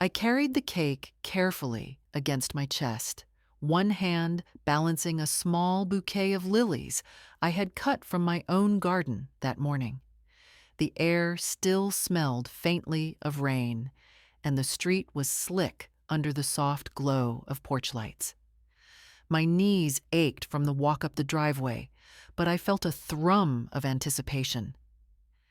I carried the cake carefully against my chest, one hand balancing a small bouquet of lilies I had cut from my own garden that morning. The air still smelled faintly of rain, and the street was slick under the soft glow of porch lights. My knees ached from the walk up the driveway, but I felt a thrum of anticipation.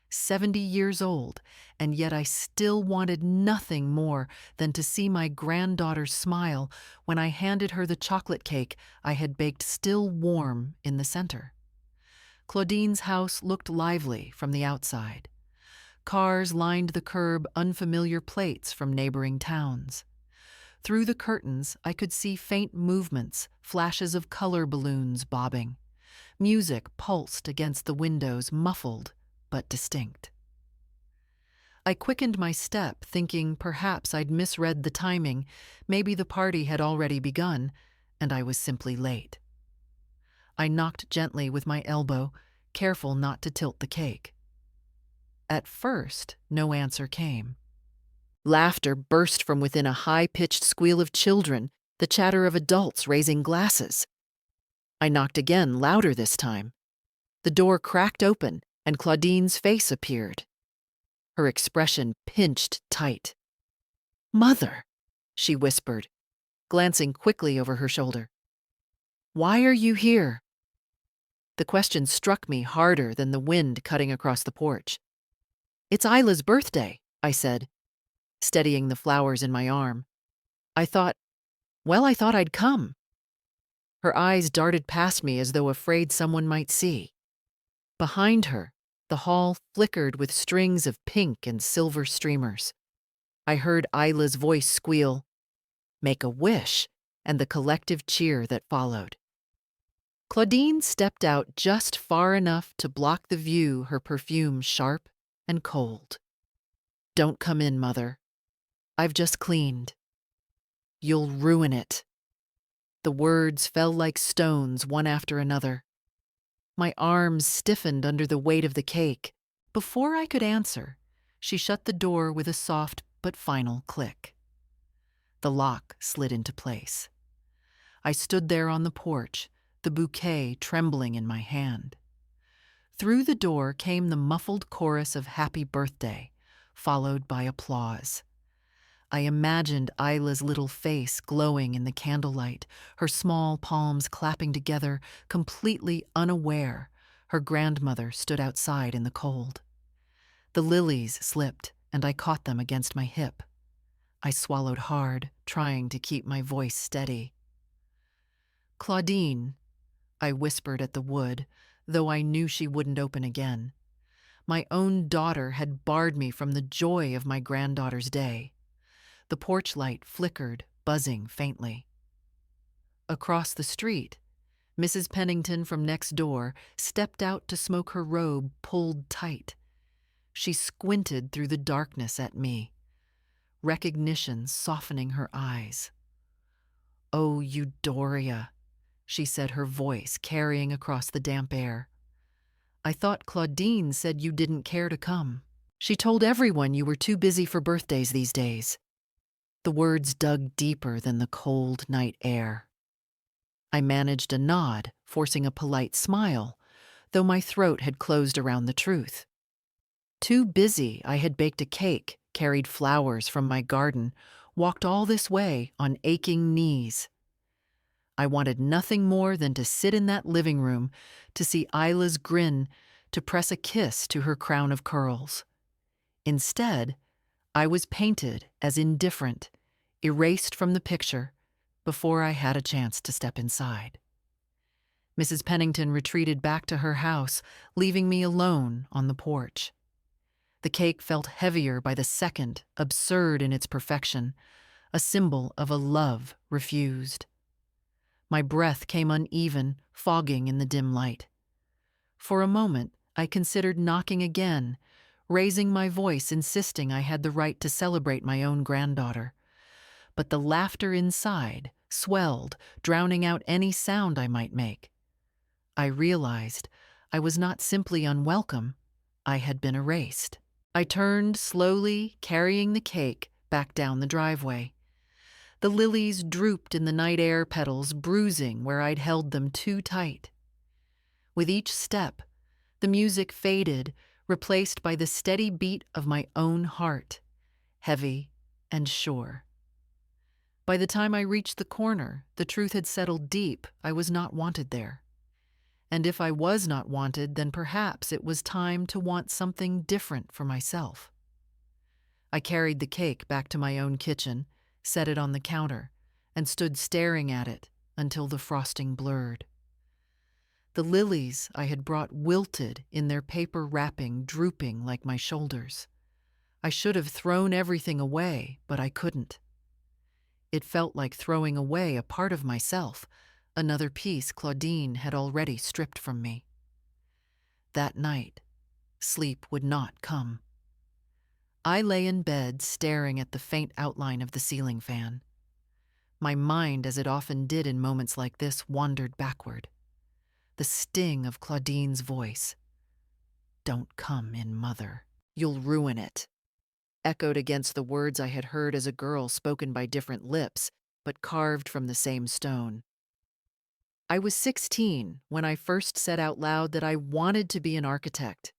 70 years old, and yet I still wanted nothing more than to see my granddaughter's smile when I handed her the chocolate cake I had baked still warm in the center. Claudine's house looked lively from the outside. Cars lined the curb, unfamiliar plates from neighboring towns. Through the curtains, I could see faint movements, flashes of color balloons bobbing. Music pulsed against the windows, muffled but distinct. I quickened my step, thinking perhaps I'd misread the timing. Maybe the party had already begun, and I was simply late. I knocked gently with my elbow, careful not to tilt the cake. At first, no answer came. Laughter burst from within, a high-pitched squeal of children, the chatter of adults raising glasses. I knocked again, louder this time. The door cracked open, and Claudine's face appeared. Her expression pinched tight. "Mother," she whispered, glancing quickly over her shoulder. "Why are you here?" The question struck me harder than the wind cutting across the porch. "It's Isla's birthday," I said, steadying the flowers in my arm. I thought I'd come." Her eyes darted past me as though afraid someone might see. Behind her, the hall flickered with strings of pink and silver streamers. I heard Isla's voice squeal, "Make a wish," and the collective cheer that followed. Claudine stepped out just far enough to block the view, her perfume sharp and cold. "Don't come in, Mother. I've just cleaned." "You'll ruin it." The words fell like stones, one after another. My arms stiffened under the weight of the cake. Before I could answer, she shut the door with a soft but final click. The lock slid into place. I stood there on the porch, the bouquet trembling in my hand. Through the door came the muffled chorus of "Happy Birthday," followed by applause. I imagined Isla's little face glowing in the candlelight, her small palms clapping together, completely unaware her grandmother stood outside in the cold. The lilies slipped, and I caught them against my hip. I swallowed hard, trying to keep my voice steady. "Claudine," I whispered at the wood, though I knew she wouldn't open again. My own daughter had barred me from the joy of my granddaughter's day. The porch light flickered, buzzing faintly. Across the street, Mrs. Pennington from next door stepped out to smoke, her robe pulled tight. She squinted through the darkness at me, recognition softening her eyes. "Oh, Euphoria," she said, her voice carrying across the damp air. "I thought Claudine said you didn't care to come. She told everyone you were too busy for birthdays these days." The words dug deeper than the cold night air. I managed a nod, forcing a polite smile, though my throat had closed around the truth. Too busy, I had baked a cake, carried flowers from my garden, walked all this way on aching knees. I wanted nothing more than to sit in that living room, to see Isla's grin, to press a kiss to her crown of curls. Instead, I was painted as indifferent, erased from the picture, before I had a chance to step inside. Mrs. Pennington retreated back to her house, leaving me alone on the porch. The cake felt heavier by the second, absurd in its perfection, a symbol of a love refused. My breath came uneven, fogging in the dim light. For a moment, I considered knocking again, raising my voice, insisting I had the right to celebrate my own granddaughter. But the laughter inside swelled, drowning out any sound I might make. I realized I was not simply unwelcome, I had been erased. I turned slowly, carrying the cake, back down the driveway. The lilies drooped in the night air petals, bruising where I'd held them too tight. With each step, the music faded, replaced by the steady beat of my own heart, heavy and sure. By the time I reached the corner, the truth had settled deep. I was not wanted there. And if I was not wanted, then perhaps it was time to want something different for myself. I carried the cake back to my own kitchen, set it on the counter, and stood staring at it until the frosting blurred. The lilies I had brought wilted in their paper wrapping, drooping like my shoulders. I should have thrown everything away, but I couldn't. It felt like throwing away a part of myself, another piece Claudine had already stripped from me. That night, sleep would not come. I lay in bed staring at the faint outline of the ceiling fan. My mind, as it often did in moments like this, wandered backward. The sting of Claudine's voice. "Don't come in, Mother. You'll ruin it," echoed against the words I had heard as a girl, spoken by different lips, but carved from the same stone. I was 16 when I first said out loud that I wanted to be an architect.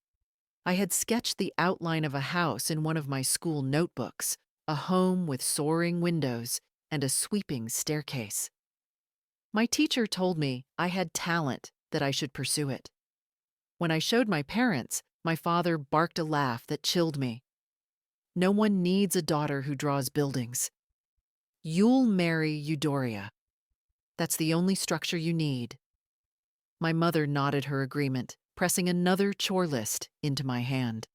I had sketched the outline of a house in one of my school notebooks, a home with soaring windows and a sweeping staircase. My teacher told me I had talent, that I should pursue it. When I showed my parents, my father barked a laugh that chilled me. "No one needs a daughter who draws buildings. You'll marry Eudora. That's the only structure you need." My mother nodded her agreement, pressing another chore list into my hand.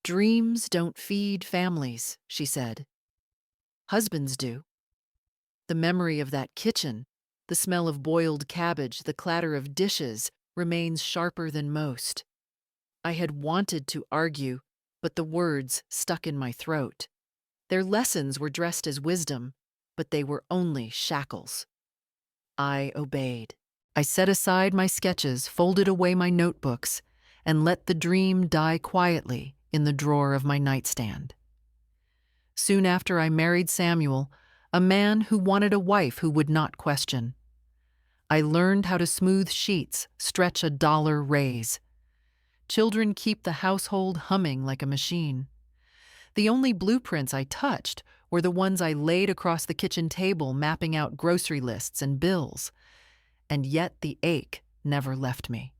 "Dreams don't feed families," she said. "Husbands do." The memory of that kitchen, the smell of boiled cabbage, the clatter of dishes, remains sharper than most. I had wanted to argue, but the words stuck in my throat. Their lessons were dressed as wisdom, but they were only shackles. I obeyed. I set aside my sketches, folded away my notebooks, and let the dream die quietly in the drawer of my nightstand. Soon after I married Samuel, a man who wanted a wife who would not question. I learned how to smooth sheets, stretch a dollar raise. Children keep the household humming like a machine. The only blueprints I touched were the ones I laid across the kitchen table, mapping out grocery lists and bills. And yet the ache never left me.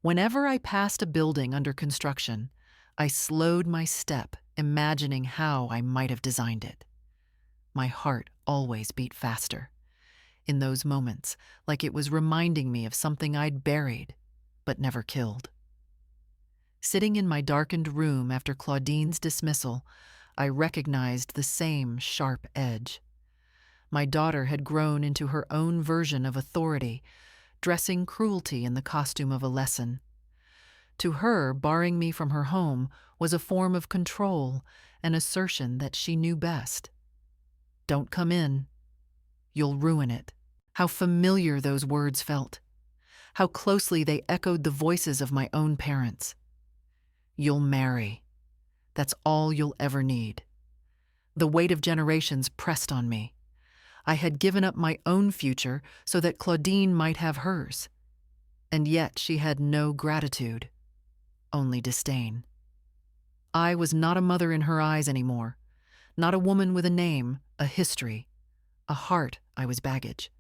Whenever I passed a building under construction, I slowed my step, imagining how I might have designed it. My heart always beat faster. In those moments, like it was reminding me of something I'd buried, but never killed. Sitting in my darkened room after Claudine's dismissal, I recognized the same sharp edge. My daughter had grown into her own version of authority, dressing cruelty in the costume of a lesson. To her, barring me from her home was a form of control, an assertion that she knew best. "Don't come in. You'll ruin it." How familiar those words felt. How closely they echoed the voices of my own parents. "You'll marry. That's all you'll ever need." The weight of generations pressed on me. I had given up my own future so that Claudine might have hers. And yet she had no gratitude, only disdain. I was not a mother in her eyes anymore, not a woman with a name, a history, a heart I was baggage.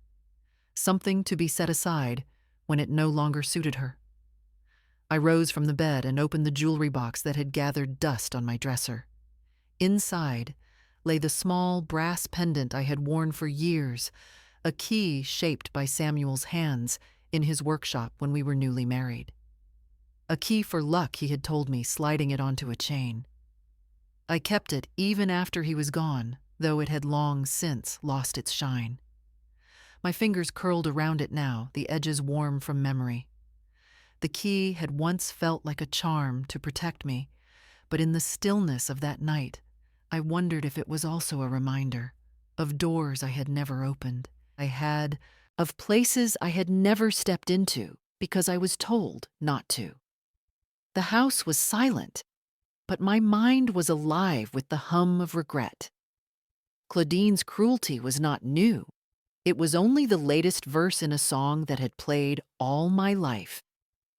Something to be set aside when it no longer suited her. I rose from the bed and opened the jewelry box that had gathered dust on my dresser. Inside lay the small brass pendant I had worn for years, a key shaped by Samuel's hands in his workshop when we were newly married. A key for luck, he had told me, sliding it onto a chain. I kept it even after he was gone, though it had long since lost its shine. My fingers curled around it now, the edges warm from memory. The key had once felt like a charm to protect me, but in the stillness of that night, I wondered if it was also a reminder of doors I had never opened, of places I had never stepped into because I was told not to. The house was silent, but my mind was alive with the hum of regret. Claudine's cruelty was not new. It was only the latest verse in a song that had played all my life,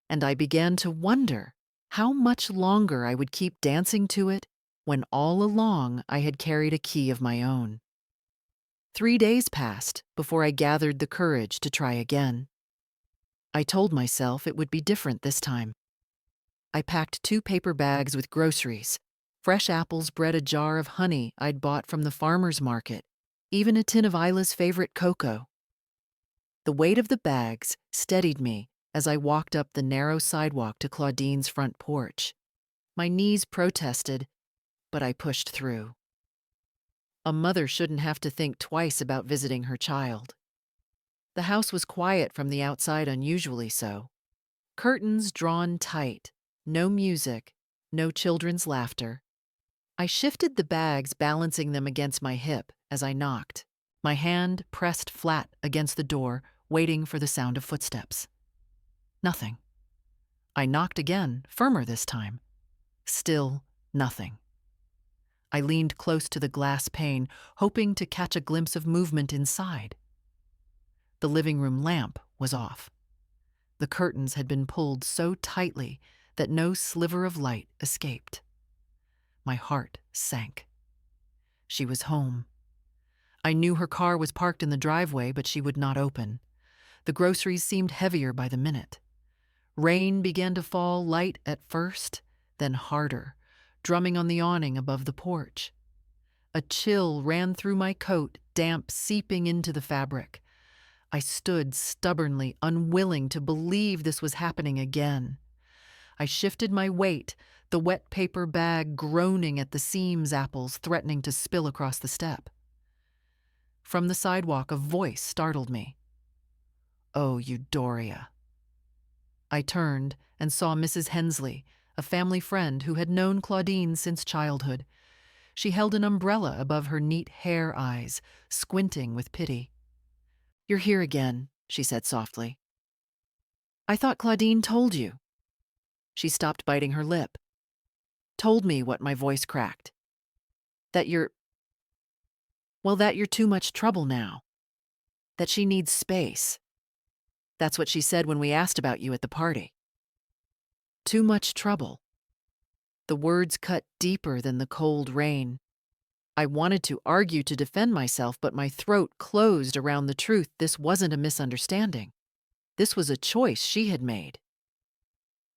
and I began to wonder how much longer I would keep dancing to it when all along I had carried a key of my own. 3 days passed before I gathered the courage to try again. I told myself it would be different this time. I packed 2 paper bags with groceries. Fresh apples bred a jar of honey I'd bought from the farmer's market, even a tin of Isla's favorite cocoa. The weight of the bags steadied me as I walked up the narrow sidewalk to Claudine's front porch. My knees protested, but I pushed through. A mother shouldn't have to think twice about visiting her child. The house was quiet from the outside, unusually so. Curtains drawn tight, no music, no children's laughter. I shifted the bags, balancing them against my hip as I knocked, my hand pressed flat against the door, waiting for the sound of footsteps. Nothing. I knocked again, firmer this time. Still nothing. I leaned close to the glass pane, hoping to catch a glimpse of movement inside. The living room lamp was off. The curtains had been pulled so tightly that no sliver of light escaped. My heart sank. She was home. I knew her car was parked in the driveway, but she would not open. The groceries seemed heavier by the minute. Rain began to fall, light at first, then harder, drumming on the awning above the porch. A chill ran through my coat, damp seeping into the fabric. I stood stubbornly, unwilling to believe this was happening again. I shifted my weight, the wet paper bag groaning at the seams, apples threatening to spill across the step. From the sidewalk, a voice startled me. "Oh, Eudora." I turned and saw Mrs. Hensley, a family friend who had known Claudine since childhood. She held an umbrella above her neat hair eyes, squinting with pity. "You're here again," she said softly. "I thought Claudine told you." She stopped biting her lip. "Told me what?" My voice cracked. That you're too much trouble now. That she needs space. That's what she said when we asked about you at the party." Too much trouble. The words cut deeper than the cold rain. I wanted to argue to defend myself, but my throat closed around the truth. This wasn't a misunderstanding. This was a choice she had made.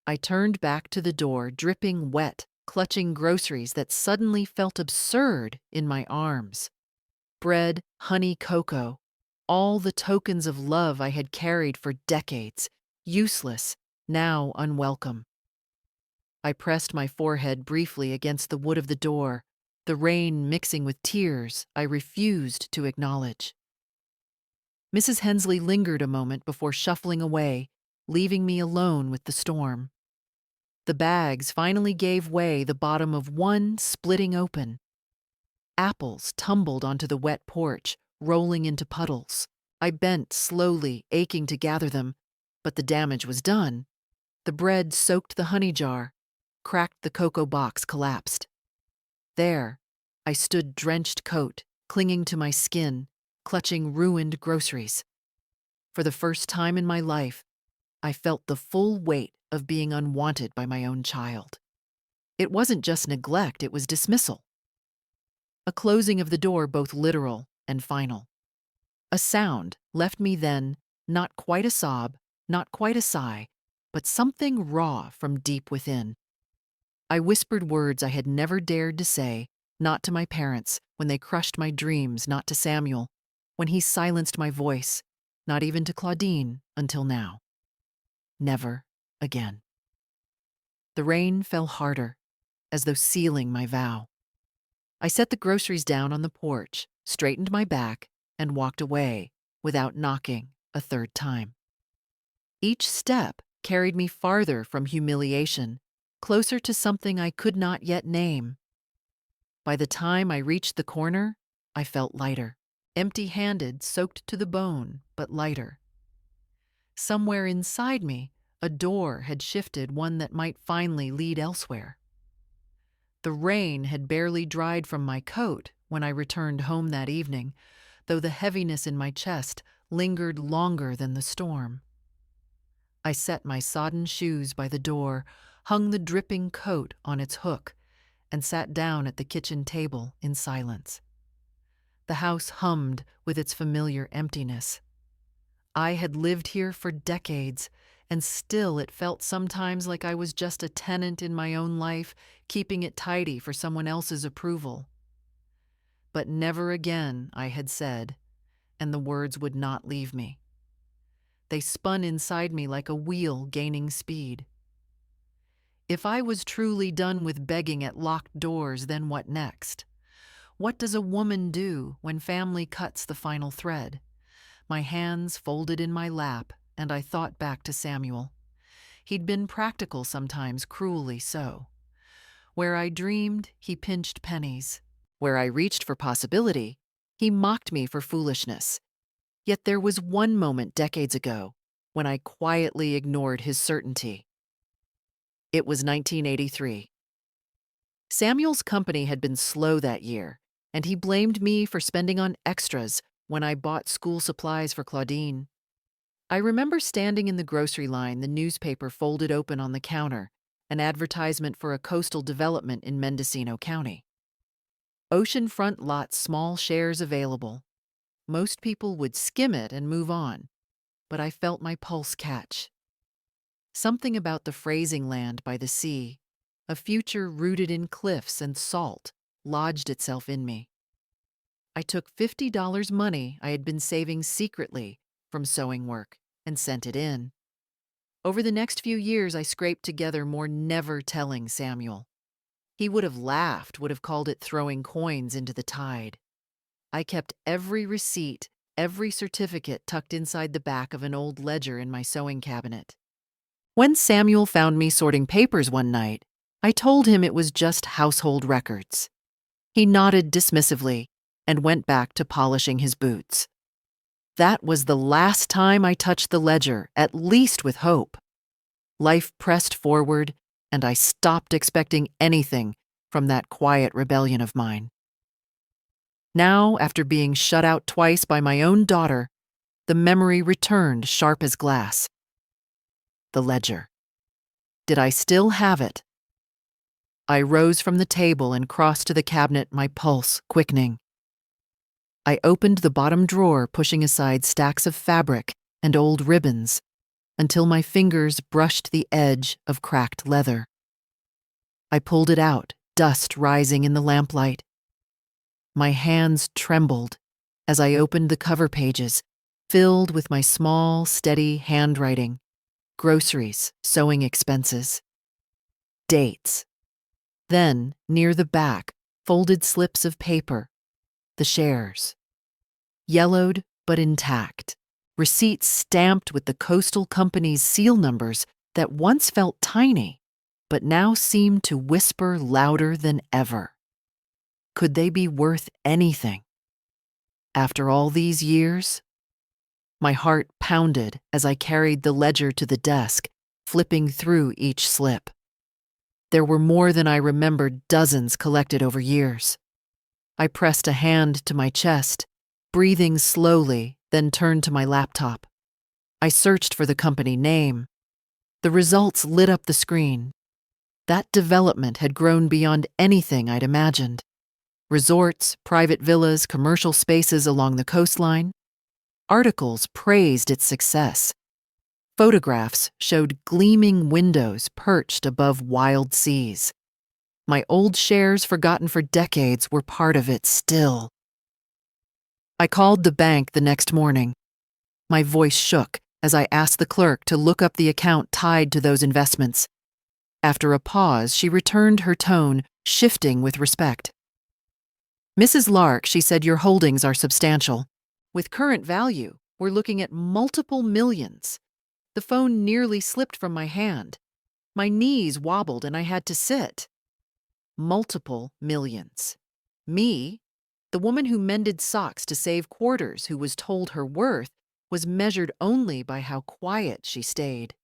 I turned back to the door, dripping wet, clutching groceries that suddenly felt absurd in my arms. Bread, honey, cocoa, all the tokens of love I had carried for decades, useless, now unwelcome. I pressed my forehead briefly against the wood of the door, the rain mixing with tears I refused to acknowledge. Mrs. Hensley lingered a moment before shuffling away, leaving me alone with the storm. The bags finally gave way, the bottom of one splitting open. Apples tumbled onto the wet porch, rolling into puddles. I bent slowly, aching to gather them, but the damage was done. The bread soaked the honey jar. Cracked, the cocoa box collapsed. There, I stood, drenched coat, clinging to my skin, clutching ruined groceries. For the first time in my life, I felt the full weight of being unwanted by my own child. It wasn't just neglect, it was dismissal. A closing of the door, both literal and final. A sound left me then, not quite a sob, not quite a sigh, but something raw from deep within. I whispered words I had never dared to say, not to my parents when they crushed my dreams, not to Samuel when he silenced my voice, not even to Claudine until now. Never again. The rain fell harder, as though sealing my vow. I set the groceries down on the porch, straightened my back, and walked away without knocking a third time. Each step carried me farther from humiliation, closer to something I could not yet name. By the time I reached the corner, I felt lighter, empty-handed, soaked to the bone, but lighter. Somewhere inside me, a door had shifted, one that might finally lead elsewhere. The rain had barely dried from my coat when I returned home that evening, though the heaviness in my chest lingered longer than the storm. I set my sodden shoes by the door, hung the dripping coat on its hook, and sat down at the kitchen table in silence. The house hummed with its familiar emptiness. I had lived here for decades, and still it felt sometimes like I was just a tenant in my own life, keeping it tidy for someone else's approval. But never again, I had said, and the words would not leave me. They spun inside me like a wheel gaining speed. If I was truly done with begging at locked doors, then what next? What does a woman do when family cuts the final thread? My hands folded in my lap, and I thought back to Samuel. He'd been practical sometimes, cruelly so. Where I dreamed, he pinched pennies. Where I reached for possibility, he mocked me for foolishness. Yet there was one moment decades ago when I quietly ignored his certainty. It was 1983. Samuel's company had been slow that year, and he blamed me for spending on extras when I bought school supplies for Claudine. I remember standing in the grocery line, the newspaper folded open on the counter, an advertisement for a coastal development in Mendocino County. Oceanfront lot, small shares available. Most people would skim it and move on, but I felt my pulse catch. Something about the phrasing land by the sea, a future rooted in cliffs and salt, lodged itself in me. I took $50 money I had been saving secretly from sewing work and sent it in. Over the next few years, I scraped together more, never telling Samuel. He would have laughed, would have called it throwing coins into the tide. I kept every receipt, every certificate tucked inside the back of an old ledger in my sewing cabinet. When Samuel found me sorting papers one night, I told him it was just household records. He nodded dismissively and went back to polishing his boots. That was the last time I touched the ledger, at least with hope. Life pressed forward, and I stopped expecting anything from that quiet rebellion of mine. Now, after being shut out twice by my own daughter, the memory returned sharp as glass. The ledger. Did I still have it? I rose from the table and crossed to the cabinet, my pulse quickening. I opened the bottom drawer, pushing aside stacks of fabric and old ribbons, until my fingers brushed the edge of cracked leather. I pulled it out, dust rising in the lamplight. My hands trembled as I opened the cover pages, filled with my small, steady handwriting, groceries, sewing expenses, dates. Then, near the back, folded slips of paper, the shares. Yellowed but intact, receipts stamped with the coastal company's seal numbers that once felt tiny, but now seemed to whisper louder than ever. Could they be worth anything? After all these years? My heart pounded as I carried the ledger to the desk, flipping through each slip. There were more than I remembered, dozens collected over years. I pressed a hand to my chest, breathing slowly, then turned to my laptop. I searched for the company name. The results lit up the screen. That development had grown beyond anything I'd imagined. Resorts, private villas, commercial spaces along the coastline. Articles praised its success. Photographs showed gleaming windows perched above wild seas. My old shares, forgotten for decades, were part of it still. I called the bank the next morning. My voice shook as I asked the clerk to look up the account tied to those investments. After a pause, she returned her tone, shifting with respect. "Mrs. Lark," she said, "your holdings are substantial. With current value, we're looking at multiple millions." The phone nearly slipped from my hand. My knees wobbled and I had to sit. Multiple millions. Me, the woman who mended socks to save quarters, who was told her worth, was measured only by how quiet she stayed.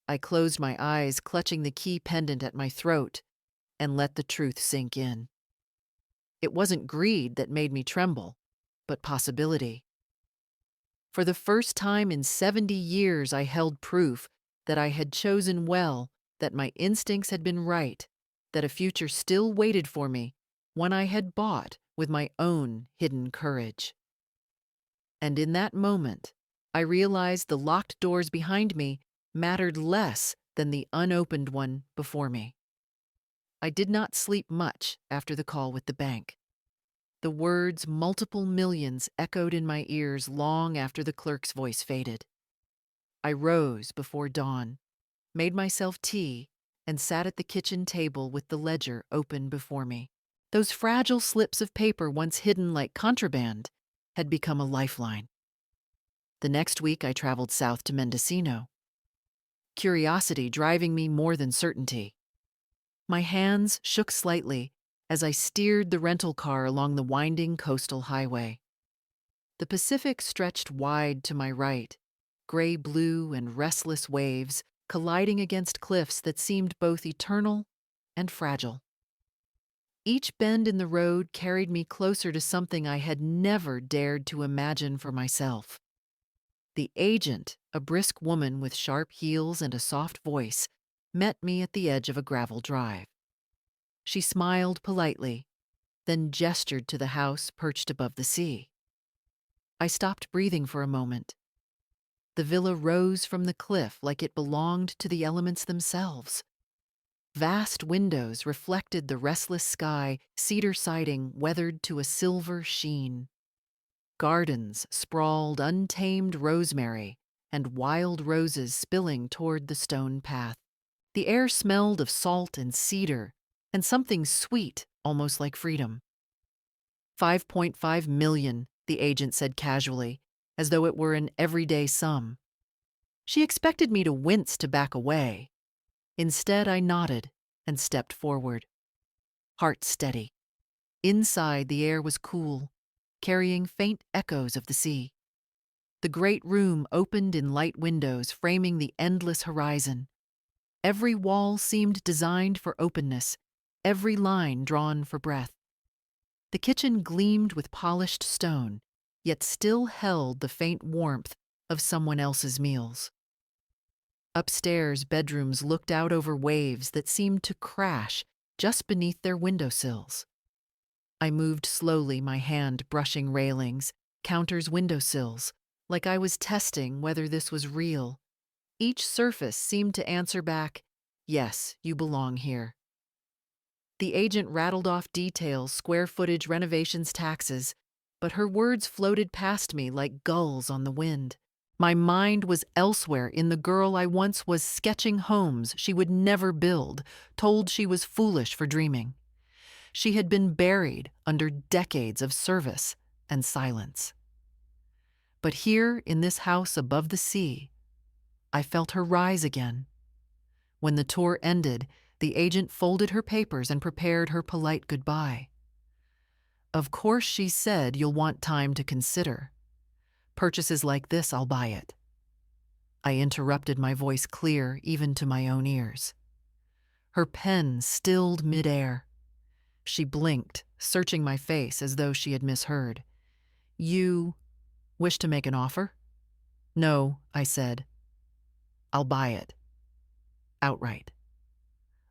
I closed my eyes, clutching the key pendant at my throat. and let the truth sink in. It wasn't greed that made me tremble, but possibility. For the first time in 70 years, I held proof that I had chosen well, that my instincts had been right, that a future still waited for me, one I had bought with my own hidden courage. And in that moment, I realized the locked doors behind me mattered less than the unopened one before me. I did not sleep much after the call with the bank. The words multiple millions echoed in my ears long after the clerk's voice faded. I rose before dawn, made myself tea, and sat at the kitchen table with the ledger open before me. Those fragile slips of paper once hidden like contraband had become a lifeline. The next week I traveled south to Mendocino, curiosity driving me more than certainty. My hands shook slightly as I steered the rental car along the winding coastal highway. The Pacific stretched wide to my right, gray-blue and restless waves colliding against cliffs that seemed both eternal and fragile. Each bend in the road carried me closer to something I had never dared to imagine for myself. The agent, a brisk woman with sharp heels and a soft voice, met me at the edge of a gravel drive. She smiled politely, then gestured to the house perched above the sea. I stopped breathing for a moment. The villa rose from the cliff like it belonged to the elements themselves. Vast windows reflected the restless sky, cedar siding weathered to a silver sheen. Gardens sprawled untamed rosemary and wild roses spilling toward the stone path. The air smelled of salt and cedar and something sweet, almost like freedom. 5.5 million, the agent said casually, as though it were an everyday sum. She expected me to wince to back away. Instead, I nodded and stepped forward, heart steady. Inside, the air was cool, carrying faint echoes of the sea. The great room opened in light windows framing the endless horizon. Every wall seemed designed for openness, every line drawn for breath. The kitchen gleamed with polished stone, yet still held the faint warmth of someone else's meals. Upstairs, bedrooms looked out over waves that seemed to crash just beneath their windowsills. I moved slowly, my hand brushing railings, counters, windowsills, like I was testing whether this was real. Each surface seemed to answer back, "Yes, you belong here." The agent rattled off details, square footage, renovations, taxes, but her words floated past me like gulls on the wind. My mind was elsewhere, in the girl I once was sketching homes she would never build, told she was foolish for dreaming. She had been buried under decades of service and silence. But here, in this house above the sea, I felt her rise again. When the tour ended, the agent folded her papers and prepared her polite goodbye. "Of course," she said, "you'll want time to consider. Purchases like this, I'll buy it." I interrupted, my voice clear even to my own ears. Her pen stilled midair. She blinked, searching my face as though she had misheard. "You wish to make an offer?" "No," I said. "I'll buy it. Outright."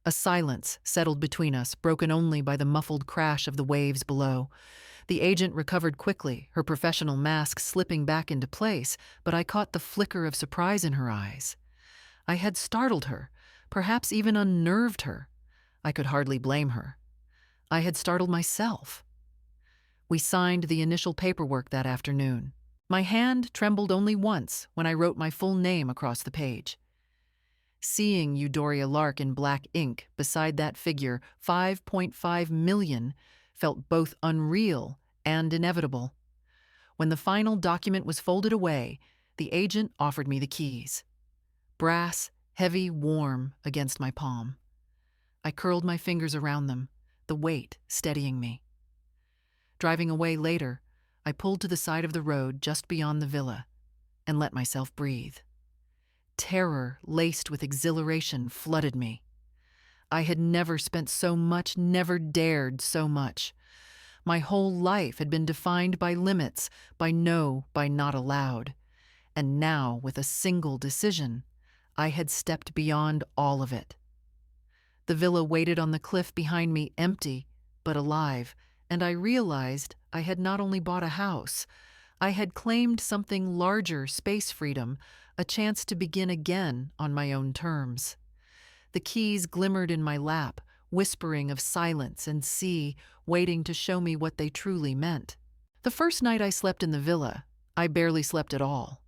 A silence settled between us, broken only by the muffled crash of the waves below. The agent recovered quickly, her professional mask slipping back into place, but I caught the flicker of surprise in her eyes. I had startled her, perhaps even unnerved her. I could hardly blame her. I had startled myself. We signed the initial paperwork that afternoon. My hand trembled only once when I wrote my full name across the page. Seeing Eudoria Lark in black ink beside that figure, 5.5 million, felt both unreal and inevitable. When the final document was folded away, the agent offered me the keys. Brass, heavy, warm against my palm. I curled my fingers around them, the weight steadying me. Driving away later, I pulled to the side of the road just beyond the villa and let myself breathe. Terror laced with exhilaration flooded me. I had never spent so much, never dared so much. My whole life had been defined by limits, by no, by not allowed. And now, with a single decision, I had stepped beyond all of it. The villa waited on the cliff behind me, empty, but alive, and I realized I had not only bought a house, I had claimed something larger, space freedom, a chance to begin again on my own terms. The keys glimmered in my lap, whispering of silence and sea, waiting to show me what they truly meant. The first night I slept in the villa, I barely slept at all.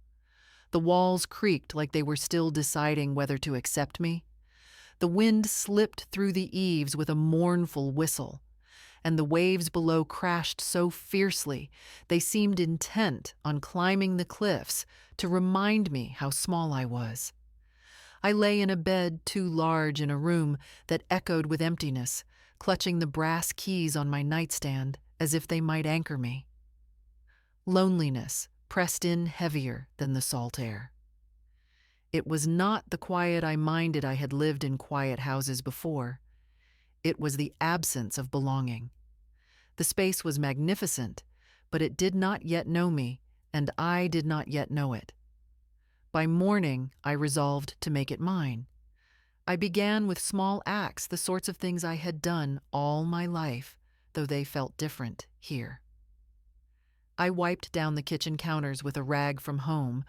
The walls creaked like they were still deciding whether to accept me. The wind slipped through the eaves with a mournful whistle, and the waves below crashed so fiercely they seemed intent on climbing the cliffs to remind me how small I was. I lay in a bed too large in a room that echoed with emptiness, clutching the brass keys on my nightstand as if they might anchor me. Loneliness pressed in heavier than the salt air. It was not the quiet I minded. I had lived in quiet houses before. It was the absence of belonging. The space was magnificent, but it did not yet know me, and I did not yet know it. By morning, I resolved to make it mine. I began with small acts, the sorts of things I had done all my life, though they felt different here. I wiped down the kitchen counters with a rag from home,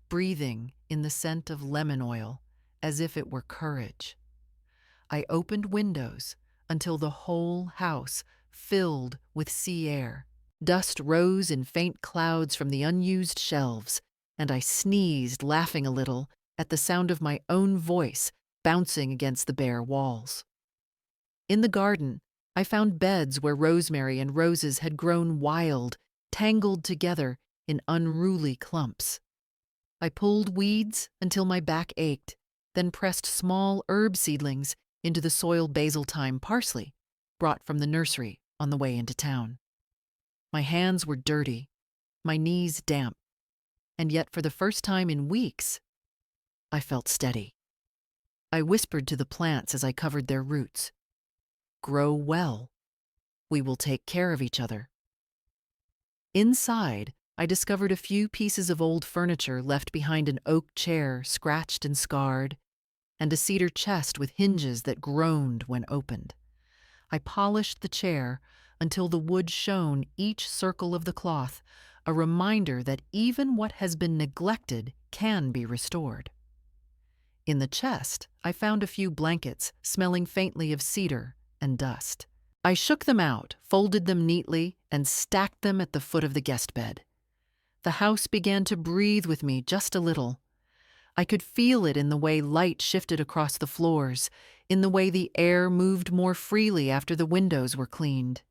breathing in the scent of lemon oil, as if it were courage. I opened windows until the whole house filled with sea air. Dust rose in faint clouds from the unused shelves, and I sneezed, laughing a little, at the sound of my own voice bouncing against the bare walls. In the garden, I found beds where rosemary and roses had grown wild, tangled together in unruly clumps. I pulled weeds until my back ached, then pressed small herb seedlings into the soil basil, thyme, parsley, brought from the nursery on the way into town. My hands were dirty, my knees damp, and yet for the first time in weeks, I felt steady. I whispered to the plants as I covered their roots, "Grow well. We will take care of each other." Inside, I discovered a few pieces of old furniture left behind, an oak chair scratched and scarred, and a cedar chest with hinges that groaned when opened. I polished the chair until the wood shone each circle of the cloth, a reminder that even what has been neglected can be restored. In the chest, I found a few blankets smelling faintly of cedar and dust. I shook them out, folded them neatly, and stacked them at the foot of the guest bed. The house began to breathe with me just a little. I could feel it in the way light shifted across the floors, in the way the air moved more freely after the windows were cleaned.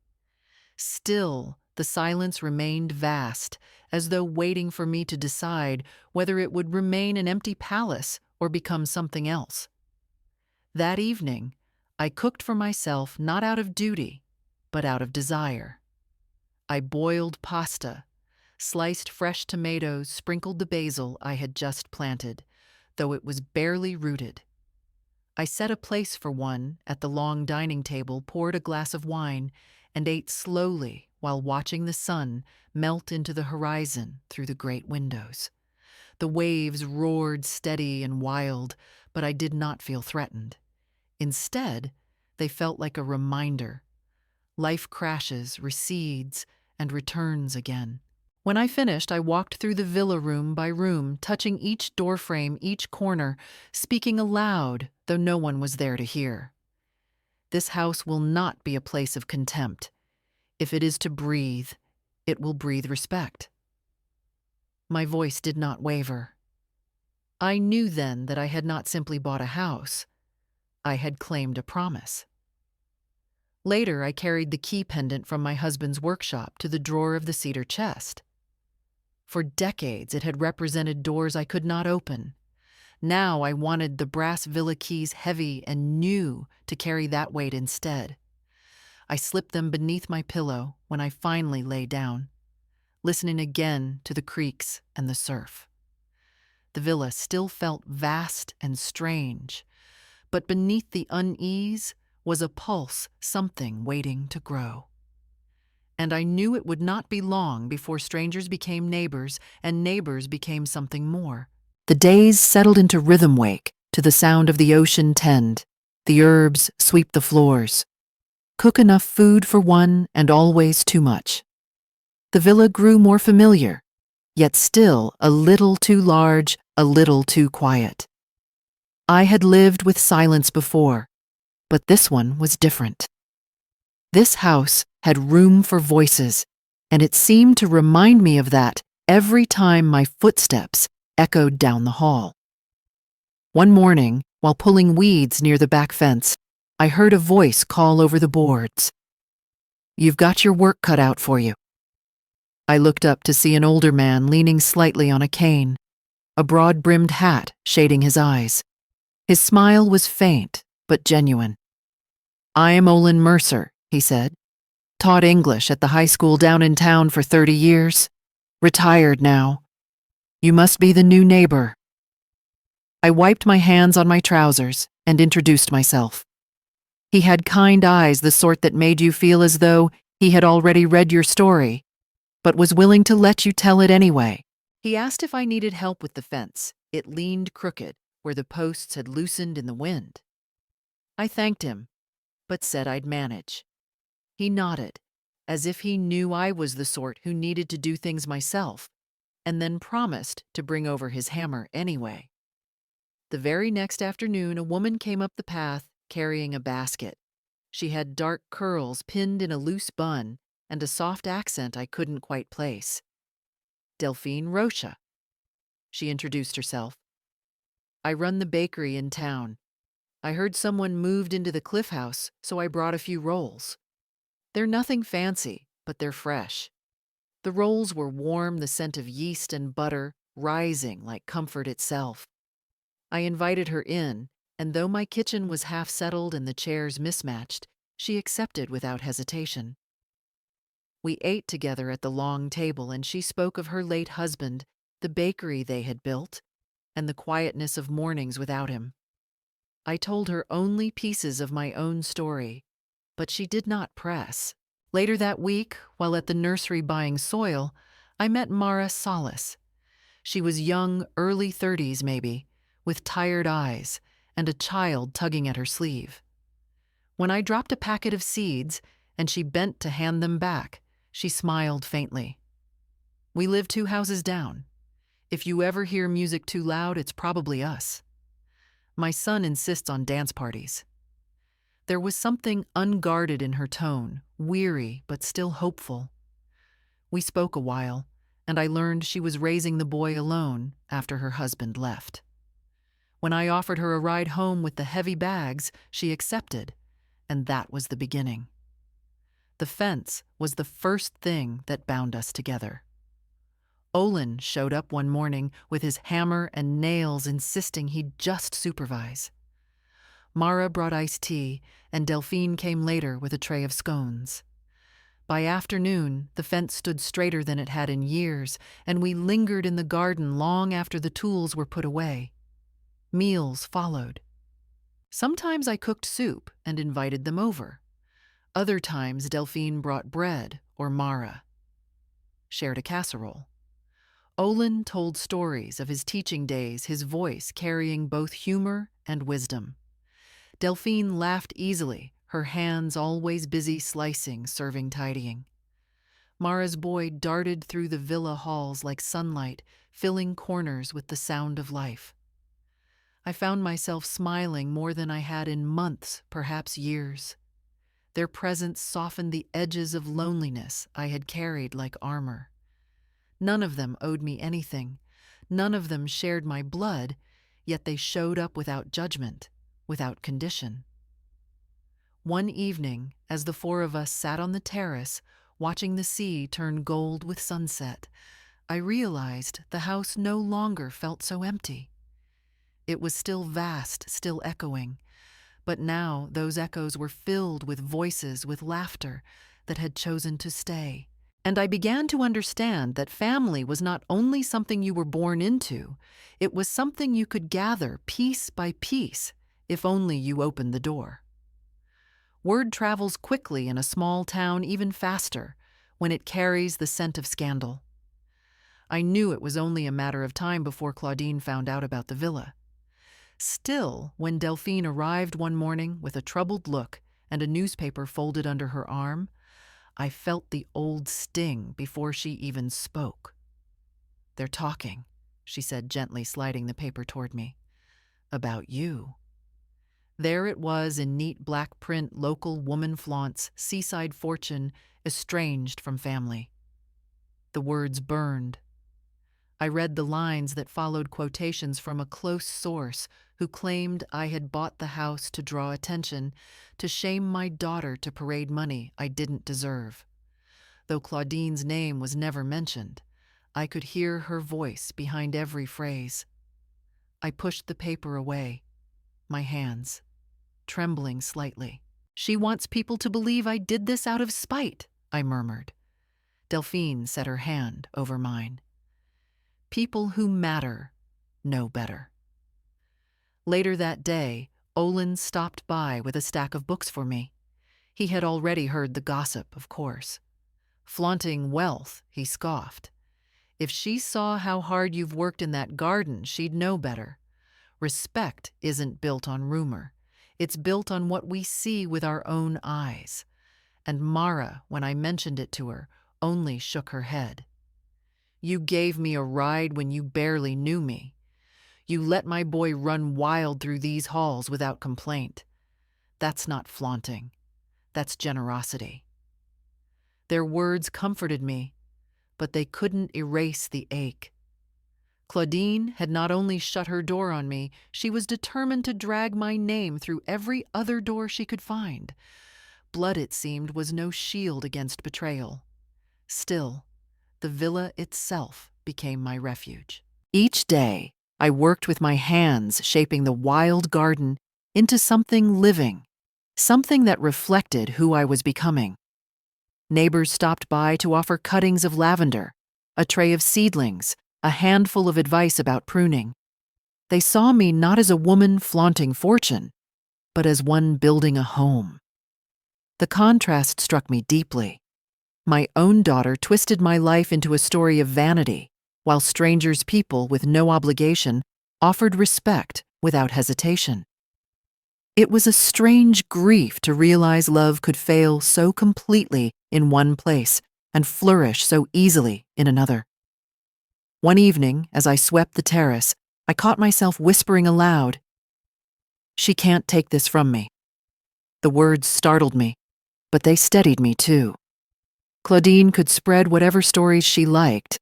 Still, the silence remained vast, as though waiting for me to decide whether it would remain an empty palace or become something else. That evening, I cooked for myself not out of duty, but out of desire. I boiled pasta, sliced fresh tomatoes, sprinkled the basil I had just planted, though it was barely rooted. I set a place for one at the long dining table, poured a glass of wine, and ate slowly while watching the sun melt into the horizon through the great windows. The waves roared steady and wild, but I did not feel threatened. Instead, they felt like a reminder. Life crashes, recedes, and returns again. When I finished, I walked through the villa room by room, touching each doorframe, each corner, speaking aloud, though no one was there to hear. This house will not be a place of contempt. If it is to breathe, it will breathe respect. My voice did not waver. I knew then that I had not simply bought a house. I had claimed a promise. Later, I carried the key pendant from my husband's workshop to the drawer of the cedar chest. For decades, it had represented doors I could not open. Now I wanted the brass villa keys heavy and new to carry that weight instead. I slipped them beneath my pillow when I finally lay down, listening again to the creaks and the surf. The villa still felt vast and strange, but beneath the unease was a pulse, something waiting to grow. And I knew it would not be long before strangers became neighbors and neighbors became something more. The days settled into rhythm wake to the sound of the ocean tend. The herbs sweep the floors. Cook enough food for one and always too much. The villa grew more familiar, yet still a little too large, a little too quiet. I had lived with silence before, but this one was different. This house had room for voices, and it seemed to remind me of that every time my footsteps echoed down the hall. One morning, while pulling weeds near the back fence, I heard a voice call over the boards. "You've got your work cut out for you." I looked up to see an older man leaning slightly on a cane, a broad-brimmed hat shading his eyes. His smile was faint, but genuine. "I am Olin Mercer," he said. "Taught English at the high school down in town for 30 years. Retired now. You must be the new neighbor." I wiped my hands on my trousers and introduced myself. He had kind eyes, the sort that made you feel as though he had already read your story, but was willing to let you tell it anyway. He asked if I needed help with the fence. It leaned crooked, where the posts had loosened in the wind. I thanked him, but said I'd manage. He nodded, as if he knew I was the sort who needed to do things myself, and then promised to bring over his hammer anyway. The very next afternoon, a woman came up the path carrying a basket. She had dark curls pinned in a loose bun and a soft accent I couldn't quite place. "Delphine Rocha," she introduced herself. "I run the bakery in town. I heard someone moved into the Cliff House, so I brought a few rolls. They're nothing fancy, but they're fresh." The rolls were warm, the scent of yeast and butter rising like comfort itself. I invited her in, and though my kitchen was half settled and the chairs mismatched, she accepted without hesitation. We ate together at the long table, and she spoke of her late husband, the bakery they had built, and the quietness of mornings without him. I told her only pieces of my own story, but she did not press. Later that week, while at the nursery buying soil, I met Mara Solis. She was young, early 30s maybe, with tired eyes and a child tugging at her sleeve. When I dropped a packet of seeds and she bent to hand them back, she smiled faintly. "We live 2 houses down. If you ever hear music too loud, it's probably us. My son insists on dance parties." There was something unguarded in her tone, weary but still hopeful. We spoke a while, and I learned she was raising the boy alone after her husband left. When I offered her a ride home with the heavy bags, she accepted, and that was the beginning. The fence was the first thing that bound us together. Olin showed up one morning with his hammer and nails, insisting he'd just supervise. Mara brought iced tea, and Delphine came later with a tray of scones. By afternoon, the fence stood straighter than it had in years, and we lingered in the garden long after the tools were put away. Meals followed. Sometimes I cooked soup and invited them over. Other times Delphine brought bread, or Mara shared a casserole. Olin told stories of his teaching days, his voice carrying both humor and wisdom. Delphine laughed easily, her hands always busy slicing, serving, tidying. Mara's boy darted through the villa halls like sunlight, filling corners with the sound of life. I found myself smiling more than I had in months, perhaps years. Their presence softened the edges of loneliness I had carried like armor. None of them owed me anything. None of them shared my blood, yet they showed up without judgment, without condition. One evening, as the 4 of us sat on the terrace, watching the sea turn gold with sunset, I realized the house no longer felt so empty. It was still vast, still echoing, but now those echoes were filled with voices, with laughter that had chosen to stay. And I began to understand that family was not only something you were born into, it was something you could gather piece by piece if only you opened the door. Word travels quickly in a small town, even faster, when it carries the scent of scandal. I knew it was only a matter of time before Claudine found out about the villa. Still, when Delphine arrived one morning with a troubled look and a newspaper folded under her arm, I felt the old sting before she even spoke. "They're talking," she said, gently sliding the paper toward me. "About you." There it was in neat black print: local woman flaunts, seaside fortune, estranged from family. The words burned. I read the lines that followed quotations from a close source who claimed I had bought the house to draw attention, to shame my daughter, to parade money I didn't deserve. Though Claudine's name was never mentioned, I could hear her voice behind every phrase. I pushed the paper away, my hands trembling slightly. "She wants people to believe I did this out of spite," I murmured. Delphine set her hand over mine. "People who matter know better." Later that day, Olin stopped by with a stack of books for me. He had already heard the gossip, of course. "Flaunting wealth," he scoffed. "If she saw how hard you've worked in that garden, she'd know better. Respect isn't built on rumor. It's built on what we see with our own eyes." And Mara, when I mentioned it to her, only shook her head. "You gave me a ride when you barely knew me. You let my boy run wild through these halls without complaint. That's not flaunting. That's generosity." Their words comforted me, but they couldn't erase the ache. Claudine had not only shut her door on me, she was determined to drag my name through every other door she could find. Blood, it seemed, was no shield against betrayal. Still, the villa itself became my refuge. Each day, I worked with my hands, shaping the wild garden into something living, something that reflected who I was becoming. Neighbors stopped by to offer cuttings of lavender, a tray of seedlings, a handful of advice about pruning. They saw me not as a woman flaunting fortune, but as one building a home. The contrast struck me deeply. My own daughter twisted my life into a story of vanity, while strangers' people with no obligation offered respect without hesitation. It was a strange grief to realize love could fail so completely in one place and flourish so easily in another. One evening, as I swept the terrace, I caught myself whispering aloud, "She can't take this from me." The words startled me, but they steadied me too. Claudine could spread whatever stories she liked,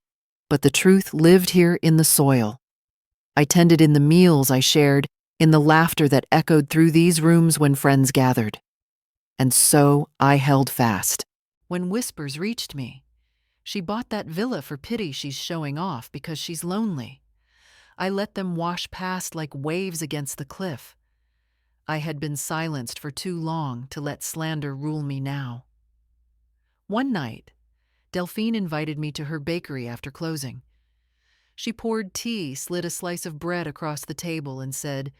but the truth lived here in the soil. I tended in the meals I shared, in the laughter that echoed through these rooms when friends gathered. And so I held fast. When whispers reached me, "She bought that villa for pity, she's showing off because she's lonely," I let them wash past like waves against the cliff. I had been silenced for too long to let slander rule me now. One night, Delphine invited me to her bakery after closing. She poured tea, slid a slice of bread across the table, and said,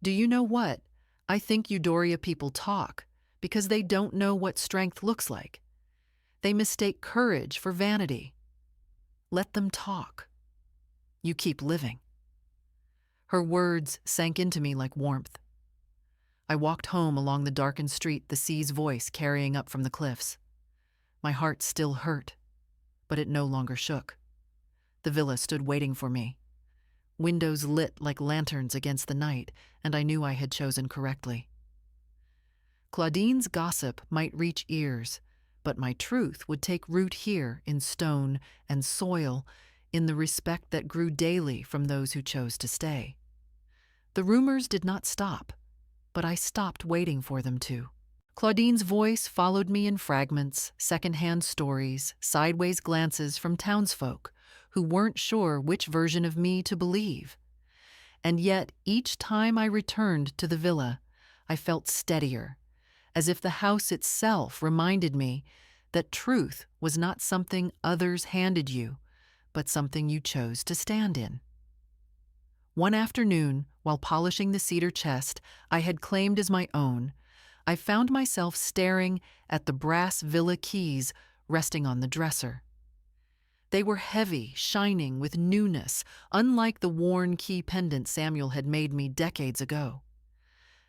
"Do you know what? I think Euphoria people talk because they don't know what strength looks like. They mistake courage for vanity. Let them talk. You keep living." Her words sank into me like warmth. I walked home along the darkened street, the sea's voice carrying up from the cliffs. My heart still hurt, but it no longer shook. The villa stood waiting for me, windows lit like lanterns against the night, and I knew I had chosen correctly. Claudine's gossip might reach ears, but my truth would take root here in stone and soil, in the respect that grew daily from those who chose to stay. The rumors did not stop, but I stopped waiting for them to. Claudine's voice followed me in fragments, secondhand stories, sideways glances from townsfolk who weren't sure which version of me to believe. And yet, each time I returned to the villa, I felt steadier, as if the house itself reminded me that truth was not something others handed you, but something you chose to stand in. One afternoon, while polishing the cedar chest I had claimed as my own, I found myself staring at the brass villa keys resting on the dresser. They were heavy, shining with newness, unlike the worn key pendant Samuel had made me decades ago.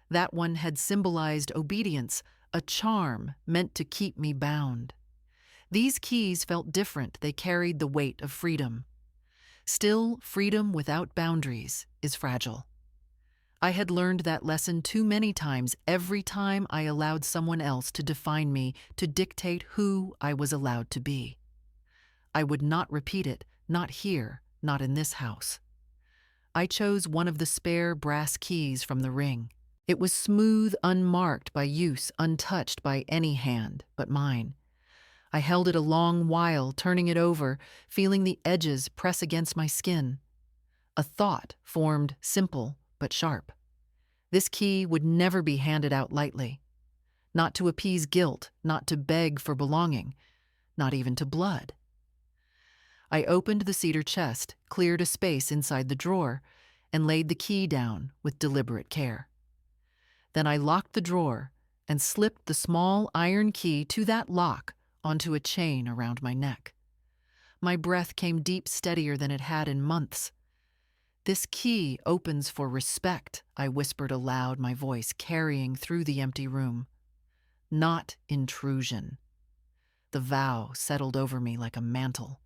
That one had symbolized obedience, a charm meant to keep me bound. These keys felt different, they carried the weight of freedom. Still, freedom without boundaries is fragile. I had learned that lesson too many times every time I allowed someone else to define me, to dictate who I was allowed to be. I would not repeat it, not here, not in this house. I chose one of the spare brass keys from the ring. It was smooth, unmarked by use, untouched by any hand but mine. I held it a long while, turning it over, feeling the edges press against my skin. A thought formed, simple but sharp. This key would never be handed out lightly. Not to appease guilt, not to beg for belonging, not even to blood. I opened the cedar chest, cleared a space inside the drawer, and laid the key down with deliberate care. Then I locked the drawer and slipped the small iron key to that lock onto a chain around my neck. My breath came deep, steadier than it had in months. "This key opens for respect," I whispered aloud, my voice carrying through the empty room. "Not intrusion." The vow settled over me like a mantle.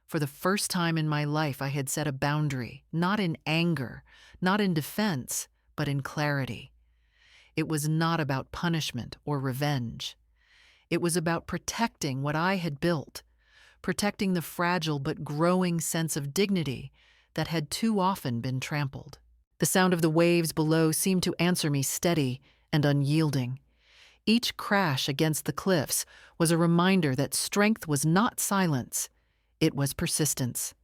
For the first time in my life, I had set a boundary, not in anger, not in defense, but in clarity. It was not about punishment or revenge. It was about protecting what I had built, protecting the fragile but growing sense of dignity that had too often been trampled. The sound of the waves below seemed to answer me, steady and unyielding. Each crash against the cliffs was a reminder that strength was not silence, it was persistence.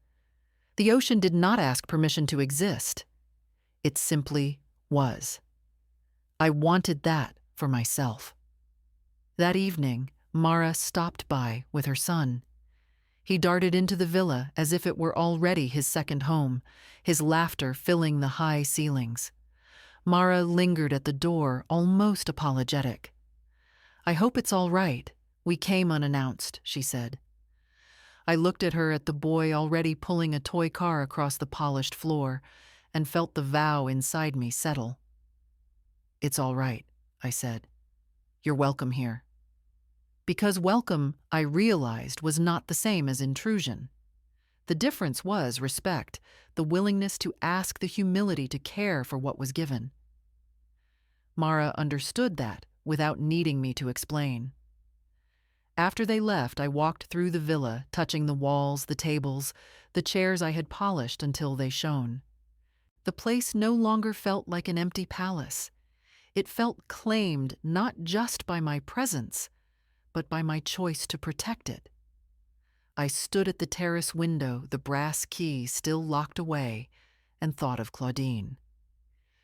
The ocean did not ask permission to exist. It simply was. I wanted that for myself. That evening, Mara stopped by with her son. He darted into the villa as if it were already his second home, his laughter filling the high ceilings. Mara lingered at the door, almost apologetic. "I hope it's all right. We came unannounced," she said. I looked at her, at the boy already pulling a toy car across the polished floor, and felt the vow inside me settle. "It's all right," I said. "You're welcome here." Because welcome, I realized, was not the same as intrusion. The difference was respect, the willingness to ask, the humility to care for what was given. Mara understood that without needing me to explain. After they left, I walked through the villa, touching the walls, the tables, the chairs I had polished until they shone. The place no longer felt like an empty palace. It felt claimed not just by my presence, but by my choice to protect it. I stood at the terrace window, the brass key still locked away, and thought of Claudine.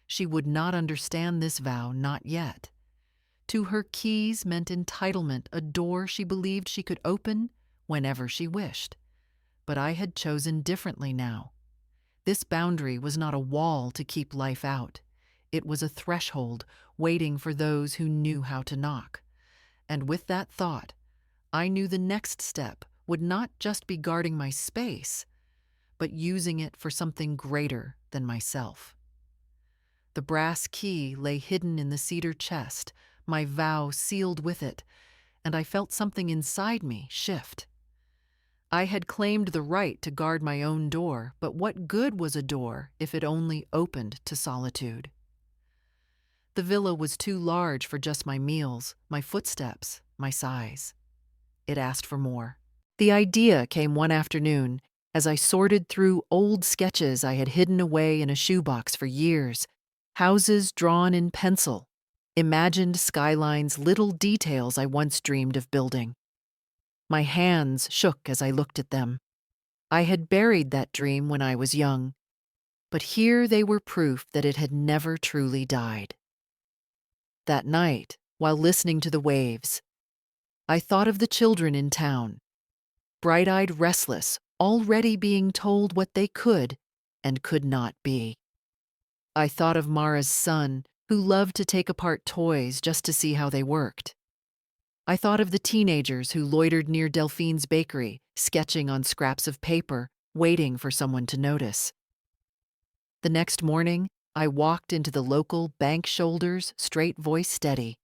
She would not understand this vow, not yet. To her, keys meant entitlement, a door she believed she could open whenever she wished. But I had chosen differently now. This boundary was not a wall to keep life out. It was a threshold waiting for those who knew how to knock. And with that thought, I knew the next step would not just be guarding my space, but using it for something greater than myself. The brass key lay hidden in the cedar chest, my vow sealed with it, and I felt something inside me shift. I had claimed the right to guard my own door, but what good was a door if it only opened to solitude? The villa was too large for just my meals, my footsteps, my sighs. It asked for more. The idea came one afternoon as I sorted through old sketches I had hidden away in a shoebox for years, houses drawn in pencil, imagined skylines, little details I once dreamed of building. My hands shook as I looked at them. I had buried that dream when I was young, but here they were proof that it had never truly died. That night, while listening to the waves, I thought of the children in town, bright-eyed, restless, already being told what they could and could not be. I thought of Mara's son, who loved to take apart toys just to see how they worked. I thought of the teenagers who loitered near Delphine's bakery, sketching on scraps of paper, waiting for someone to notice. The next morning, I walked into the local Bank Shoulders Straight Voice Steady.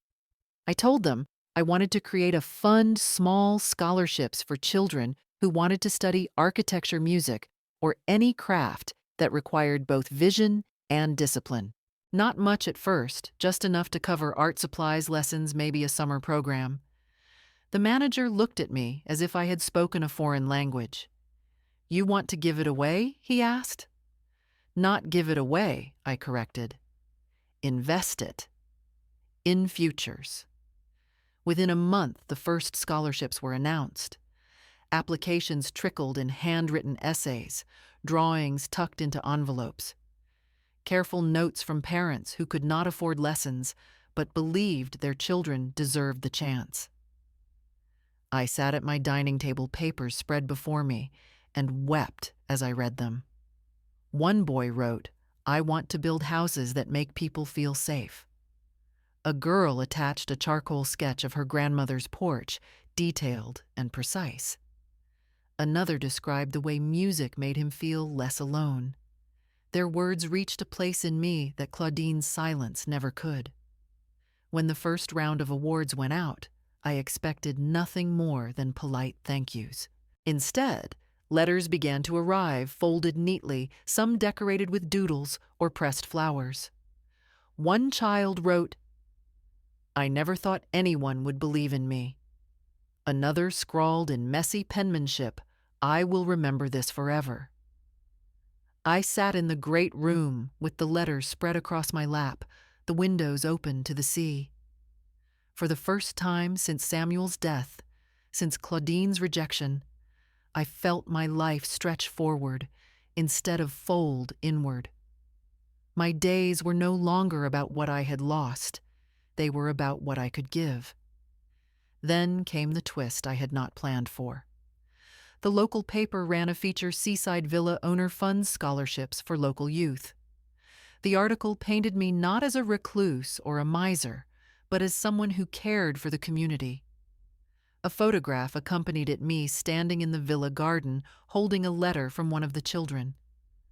I told them I wanted to create a fund small scholarships for children who wanted to study architecture, music, or any craft that required both vision and discipline. Not much at first, just enough to cover art supplies lessons, maybe a summer program. The manager looked at me as if I had spoken a foreign language. "You want to give it away?" he asked. "Not give it away," I corrected. "Invest it. In futures." Within a month, the first scholarships were announced. Applications trickled in handwritten essays, drawings tucked into envelopes. Careful notes from parents who could not afford lessons but believed their children deserved the chance. I sat at my dining table, papers spread before me, and wept as I read them. One boy wrote, "I want to build houses that make people feel safe." A girl attached a charcoal sketch of her grandmother's porch, detailed and precise. Another described the way music made him feel less alone. Their words reached a place in me that Claudine's silence never could. When the first round of awards went out, I expected nothing more than polite thank yous. Instead, letters began to arrive, folded neatly, some decorated with doodles or pressed flowers. One child wrote, "I never thought anyone would believe in me." Another scrawled in messy penmanship, "I will remember this forever." I sat in the great room with the letters spread across my lap, the windows open to the sea. For the first time since Samuel's death, since Claudine's rejection, I felt my life stretch forward instead of fold inward. My days were no longer about what I had lost. They were about what I could give. Then came the twist I had not planned for. The local paper ran a feature Seaside Villa owner funds scholarships for local youth. The article painted me not as a recluse or a miser, but as someone who cared for the community. A photograph accompanied it, me standing in the villa garden, holding a letter from one of the children.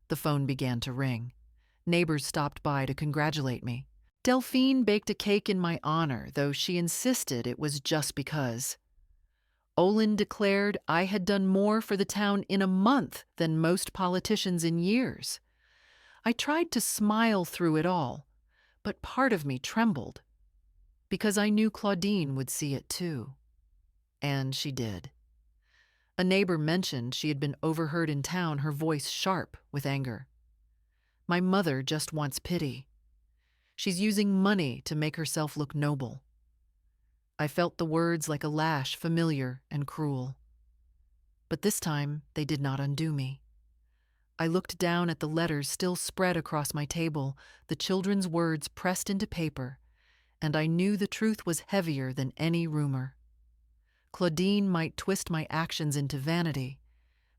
The phone began to ring. Neighbors stopped by to congratulate me. Delphine baked a cake in my honor, though she insisted it was just because. Olin declared I had done more for the town in a month than most politicians in years. I tried to smile through it all, but part of me trembled, because I knew Claudine would see it too. And she did. A neighbor mentioned she had been overheard in town, her voice sharp with anger. "My mother just wants pity. She's using money to make herself look noble." I felt the words like a lash, familiar and cruel. But this time, they did not undo me. I looked down at the letters still spread across my table, the children's words pressed into paper, and I knew the truth was heavier than any rumor. Claudine might twist my actions into vanity,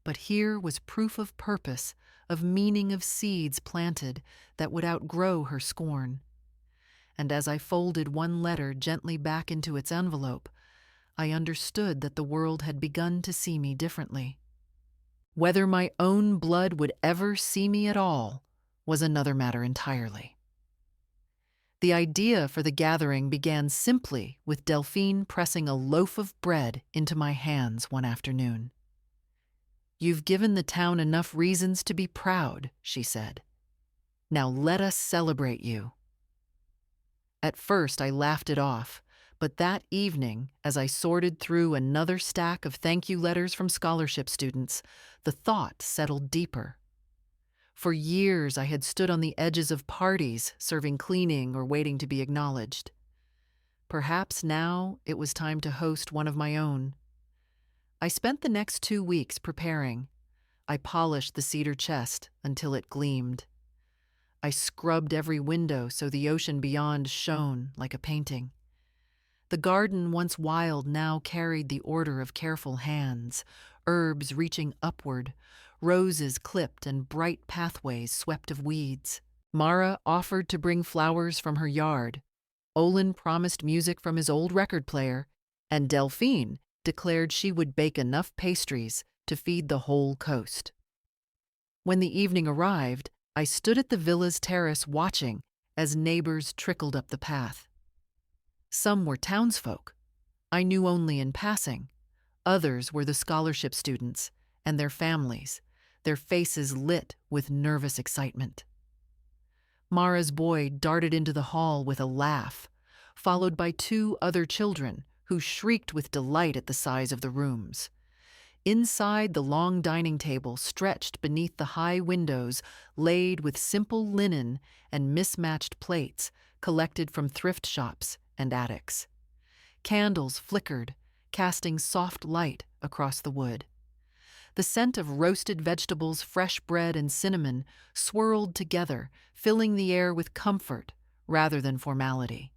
but here was proof of purpose, of meaning, of seeds planted that would outgrow her scorn. And as I folded one letter gently back into its envelope, I understood that the world had begun to see me differently. Whether my own blood would ever see me at all was another matter entirely. The idea for the gathering began simply with Delphine pressing a loaf of bread into my hands one afternoon. "You've given the town enough reasons to be proud," she said. "Now let us celebrate you." At first, I laughed it off, but that evening, as I sorted through another stack of thank you letters from scholarship students, the thought settled deeper. For years, I had stood on the edges of parties, serving cleaning or waiting to be acknowledged. Perhaps now it was time to host one of my own. I spent the next 2 weeks preparing. I polished the cedar chest until it gleamed. I scrubbed every window so the ocean beyond shone like a painting. The garden, once wild, now carried the order of careful hands, herbs reaching upward, roses clipped and bright pathways swept of weeds. Mara offered to bring flowers from her yard. Olin promised music from his old record player, and Delphine declared she would bake enough pastries to feed the whole coast. When the evening arrived, I stood at the villa's terrace watching as neighbors trickled up the path. Some were townsfolk I knew only in passing. Others were the scholarship students and their families, their faces lit with nervous excitement. Mara's boy darted into the hall with a laugh, followed by two other children who shrieked with delight at the size of the rooms. Inside, the long dining table stretched beneath the high windows, laid with simple linen and mismatched plates collected from thrift shops and attics. Candles flickered, casting soft light across the wood. The scent of roasted vegetables, fresh bread, and cinnamon swirled together, filling the air with comfort rather than formality.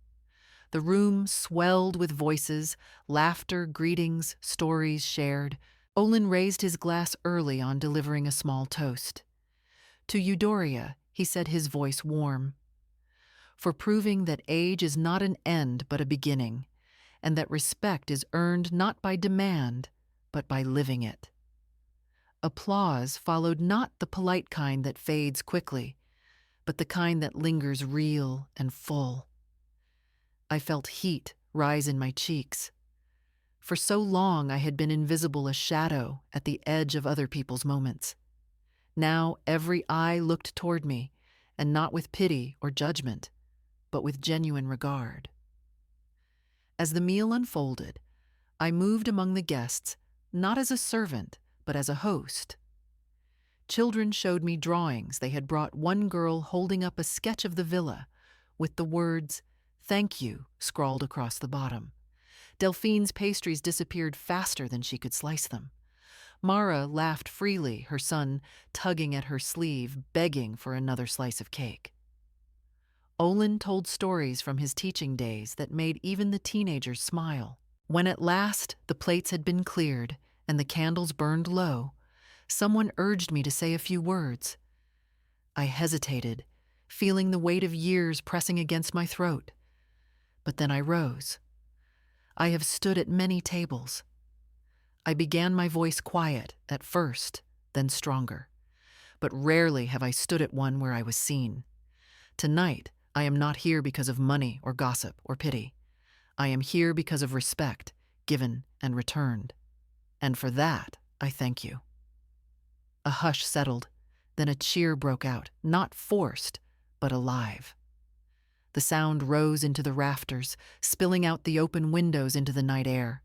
The room swelled with voices, laughter, greetings, stories shared. Olin raised his glass early on delivering a small toast. To Eudora, he said, his voice warm, for proving that age is not an end but a beginning, and that respect is earned not by demand, but by living it. Applause followed, not the polite kind that fades quickly, but the kind that lingers real and full. I felt heat rise in my cheeks. For so long I had been invisible, a shadow at the edge of other people's moments. Now every eye looked toward me, and not with pity or judgment, but with genuine regard. As the meal unfolded, I moved among the guests, not as a servant, but as a host. Children showed me drawings they had brought, one girl holding up a sketch of the villa, with the words, "Thank you," scrawled across the bottom. Delphine's pastries disappeared faster than she could slice them. Mara laughed freely, her son tugging at her sleeve, begging for another slice of cake. Olin told stories from his teaching days that made even the teenagers smile. When at last the plates had been cleared and the candles burned low, someone urged me to say a few words. I hesitated, feeling the weight of years pressing against my throat. But then I rose. I have stood at many tables. I began my voice quiet at first, then stronger. But rarely have I stood at one where I was seen. Tonight, I am not here because of money or gossip or pity. I am here because of respect, given and returned. And for that, I thank you. A hush settled, then a cheer broke out, not forced, but alive. The sound rose into the rafters, spilling out the open windows into the night air.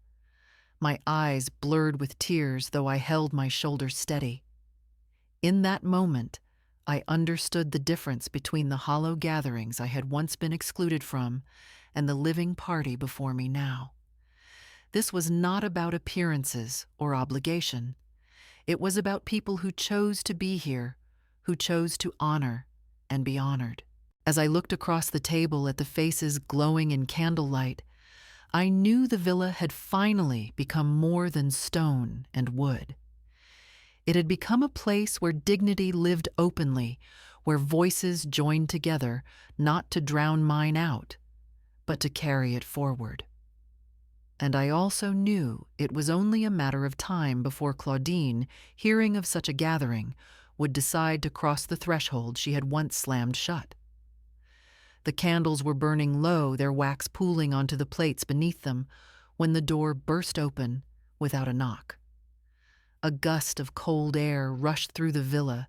My eyes blurred with tears, though I held my shoulders steady. In that moment, I understood the difference between the hollow gatherings I had once been excluded from and the living party before me now. This was not about appearances or obligation. It was about people who chose to be here, who chose to honor and be honored. As I looked across the table at the faces glowing in candlelight, I knew the villa had finally become more than stone and wood. It had become a place where dignity lived openly, where voices joined together, not to drown mine out, but to carry it forward. And I also knew it was only a matter of time before Claudine, hearing of such a gathering, would decide to cross the threshold she had once slammed shut. The candles were burning low, their wax pooling onto the plates beneath them, when the door burst open without a knock. A gust of cold air rushed through the villa,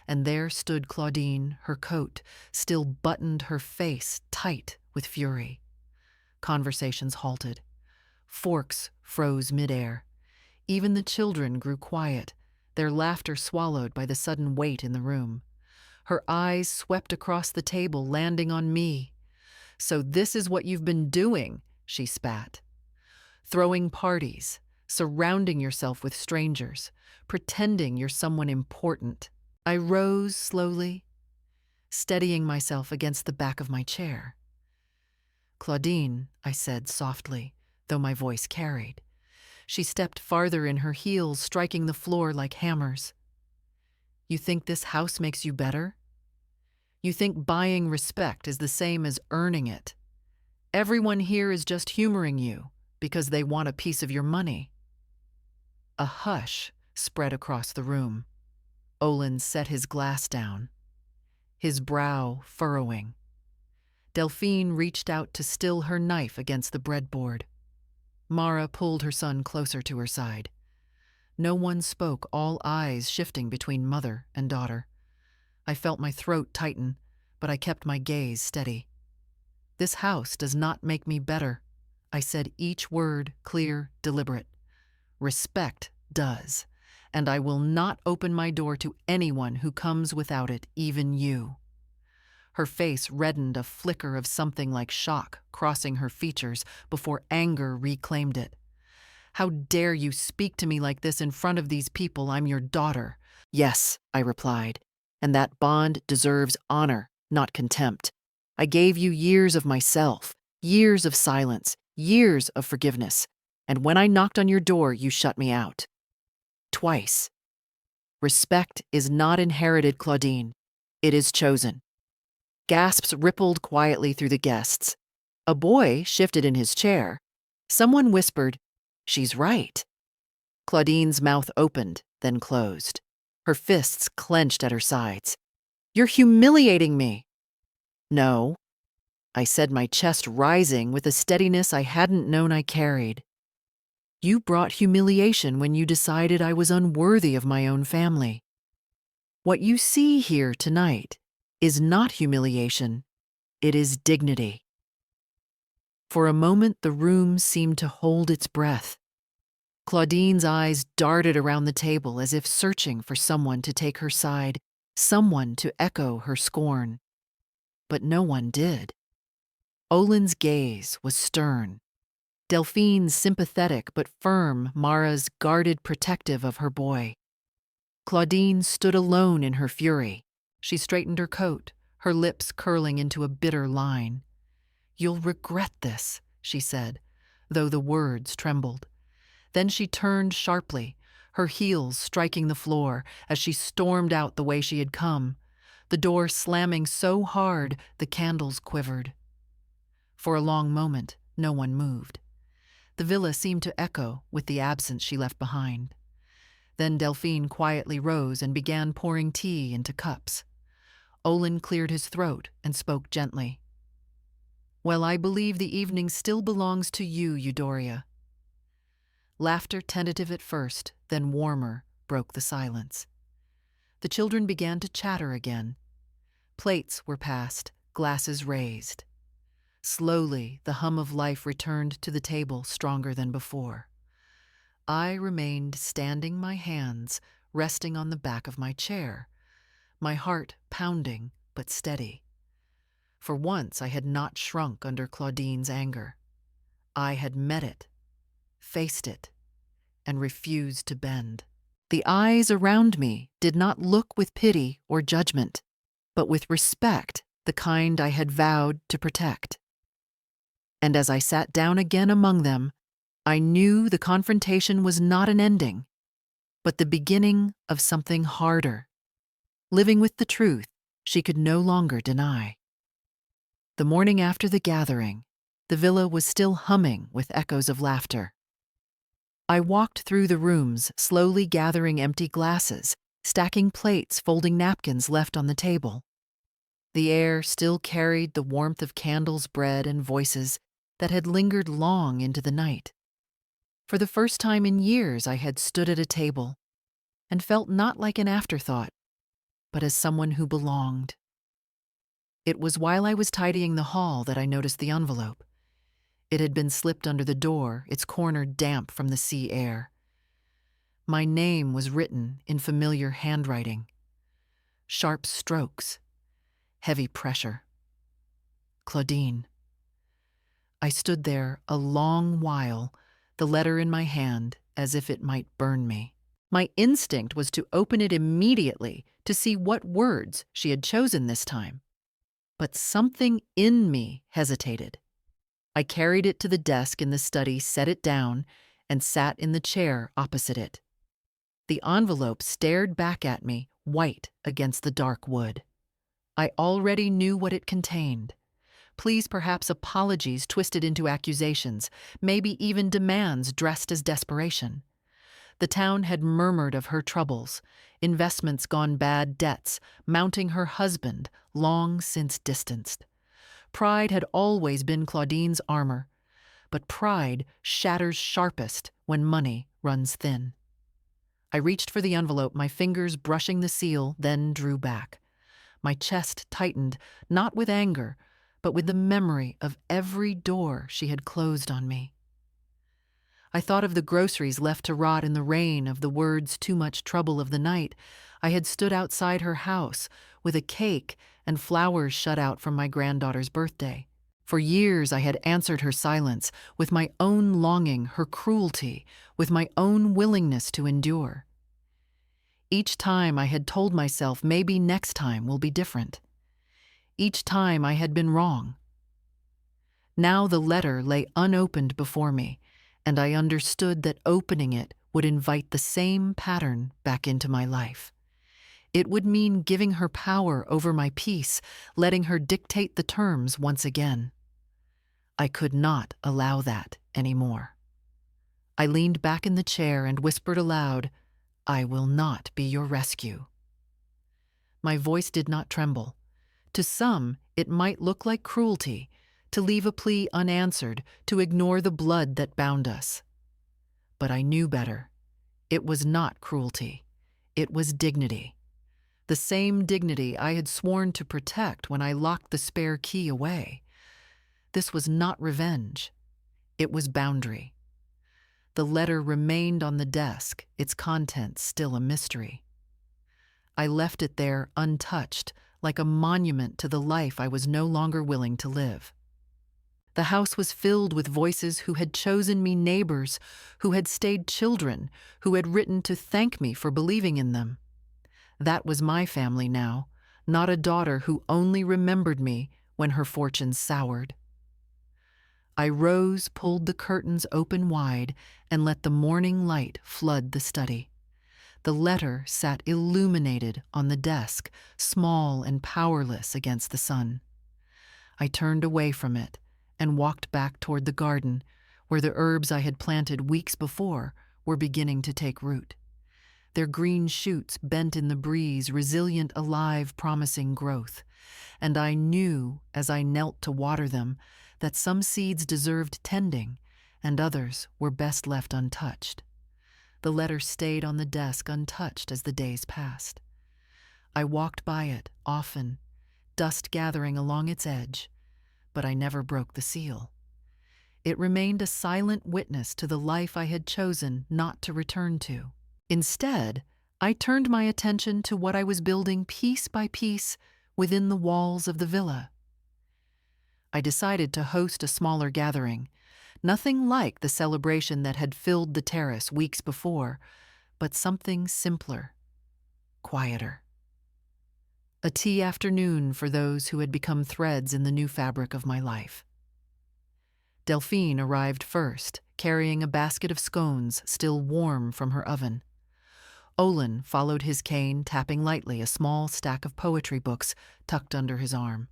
and there stood Claudine, her coat still buttoned, her face tight with fury. Conversations halted. Forks froze midair. Even the children grew quiet, their laughter swallowed by the sudden weight in the room. Her eyes swept across the table, landing on me. "So this is what you've been doing," she spat. "Throwing parties, surrounding yourself with strangers, pretending you're someone important." I rose slowly, steadying myself against the back of my chair. "Claudine," I said softly, though my voice carried. She stepped farther in, her heels striking the floor like hammers. "You think this house makes you better?" You think buying respect is the same as earning it. Everyone here is just humoring you because they want a piece of your money." A hush spread across the room. Olin set his glass down, his brow furrowing. Delphine reached out to still her knife against the breadboard. Mara pulled her son closer to her side. No one spoke, all eyes shifting between mother and daughter. I felt my throat tighten, but I kept my gaze steady. "This house does not make me better." I said each word clear, deliberate. "Respect does, and I will not open my door to anyone who comes without it, even you." Her face reddened, a flicker of something like shock crossing her features before anger reclaimed it. "How dare you speak to me like this in front of these people? I'm your daughter." "Yes," I replied, "and that bond deserves honor, not contempt. I gave you years of myself, years of silence, years of forgiveness, and when I knocked on your door, you shut me out. Twice. Respect is not inherited, Claudine. It is chosen." Gasps rippled quietly through the guests. A boy shifted in his chair. Someone whispered, "She's right." Claudine's mouth opened, then closed. Her fists clenched at her sides. "You're humiliating me." "No," I said, my chest rising with a steadiness I hadn't known I carried. "You brought humiliation when you decided I was unworthy of my own family. What you see here tonight is not humiliation, it is dignity." For a moment, the room seemed to hold its breath. Claudine's eyes darted around the table as if searching for someone to take her side, someone to echo her scorn. But no one did. Olin's gaze was stern. Delphine's sympathetic but firm, Mara's guarded protective of her boy. Claudine stood alone in her fury. She straightened her coat, her lips curling into a bitter line. "You'll regret this," she said, though the words trembled. Then she turned sharply, her heels striking the floor as she stormed out the way she had come, the door slamming so hard the candles quivered. For a long moment, no one moved. The villa seemed to echo with the absence she left behind. Then Delphine quietly rose and began pouring tea into cups. Olin cleared his throat and spoke gently. "Well, I believe the evening still belongs to you, Euphoria." Laughter, tentative at first, then warmer, broke the silence. The children began to chatter again. Plates were passed, glasses raised. Slowly, the hum of life returned to the table stronger than before. I remained standing, my hands resting on the back of my chair, my heart pounding but steady. For once I had not shrunk under Claudine's anger. I had met it, faced it, and refused to bend. The eyes around me did not look with pity or judgment, but with respect, the kind I had vowed to protect. And as I sat down again among them, I knew the confrontation was not an ending, but the beginning of something harder, living with the truth she could no longer deny. The morning after the gathering, the villa was still humming with echoes of laughter. I walked through the rooms, slowly gathering empty glasses, stacking plates, folding napkins left on the table. The air still carried the warmth of candles, bread, and voices that had lingered long into the night. For the first time in years, I had stood at a table and felt not like an afterthought, but as someone who belonged. It was while I was tidying the hall that I noticed the envelope. It had been slipped under the door, its corner damp from the sea air. My name was written in familiar handwriting. Sharp strokes, heavy pressure. Claudine. I stood there a long while, the letter in my hand, as if it might burn me. My instinct was to open it immediately to see what words she had chosen this time. But something in me hesitated. I carried it to the desk in the study, set it down, and sat in the chair opposite it. The envelope stared back at me, white against the dark wood. I already knew what it contained. Pleas, perhaps apologies twisted into accusations, maybe even demands dressed as desperation. The town had murmured of her troubles, investments gone bad, debts, mounting her husband, long since distanced. Pride had always been Claudine's armor, but pride shatters sharpest when money runs thin. I reached for the envelope, my fingers brushing the seal, then drew back. My chest tightened, not with anger, but with the memory of every door she had closed on me. I thought of the groceries left to rot in the rain, of the words too much trouble of the night I had stood outside her house with a cake and flowers shut out from my granddaughter's birthday. For years I had answered her silence with my own longing, her cruelty, with my own willingness to endure. Each time I had told myself maybe next time will be different. Each time I had been wrong. Now the letter lay unopened before me, and I understood that opening it would invite the same pattern back into my life. It would mean giving her power over my peace, letting her dictate the terms once again. I could not allow that anymore. I leaned back in the chair and whispered aloud, "I will not be your rescue." My voice did not tremble. To some, it might look like cruelty, to leave a plea unanswered, to ignore the blood that bound us. But I knew better. It was not cruelty. It was dignity. The same dignity I had sworn to protect when I locked the spare key away. This was not revenge. It was boundary. The letter remained on the desk, its contents still a mystery. I left it there untouched, like a monument to the life I was no longer willing to live. The house was filled with voices who had chosen me, neighbors who had stayed children, who had written to thank me for believing in them. That was my family now, not a daughter who only remembered me when her fortunes soured. I rose, pulled the curtains open wide, and let the morning light flood the study. The letter sat illuminated on the desk, small and powerless against the sun. I turned away from it and walked back toward the garden, where the herbs I had planted weeks before were beginning to take root. Their green shoots bent in the breeze, resilient, alive, promising growth. And I knew, as I knelt to water them, that some seeds deserved tending, and others were best left untouched. The letter stayed on the desk untouched as the days passed. I walked by it often, dust gathering along its edge, but I never broke the seal. It remained a silent witness to the life I had chosen not to return to. Instead, I turned my attention to what I was building piece by piece within the walls of the villa. I decided to host a smaller gathering, nothing like the celebration that had filled the terrace weeks before, but something simpler, quieter. A tea afternoon for those who had become threads in the new fabric of my life. Delphine arrived first, carrying a basket of scones still warm from her oven. Olin followed his cane, tapping lightly a small stack of poetry books tucked under his arm.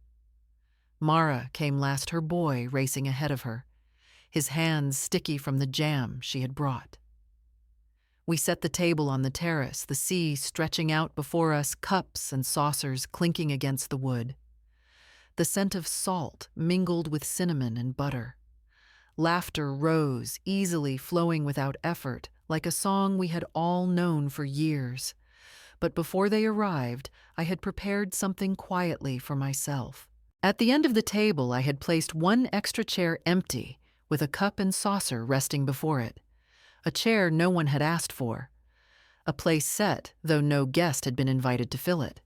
Mara came last, her boy racing ahead of her, his hands sticky from the jam she had brought. We set the table on the terrace, the sea stretching out before us, cups and saucers clinking against the wood. The scent of salt mingled with cinnamon and butter. Laughter rose, easily flowing without effort, like a song we had all known for years. But before they arrived, I had prepared something quietly for myself. At the end of the table, I had placed one extra chair empty, with a cup and saucer resting before it. A chair no one had asked for. A place set, though no guest had been invited to fill it.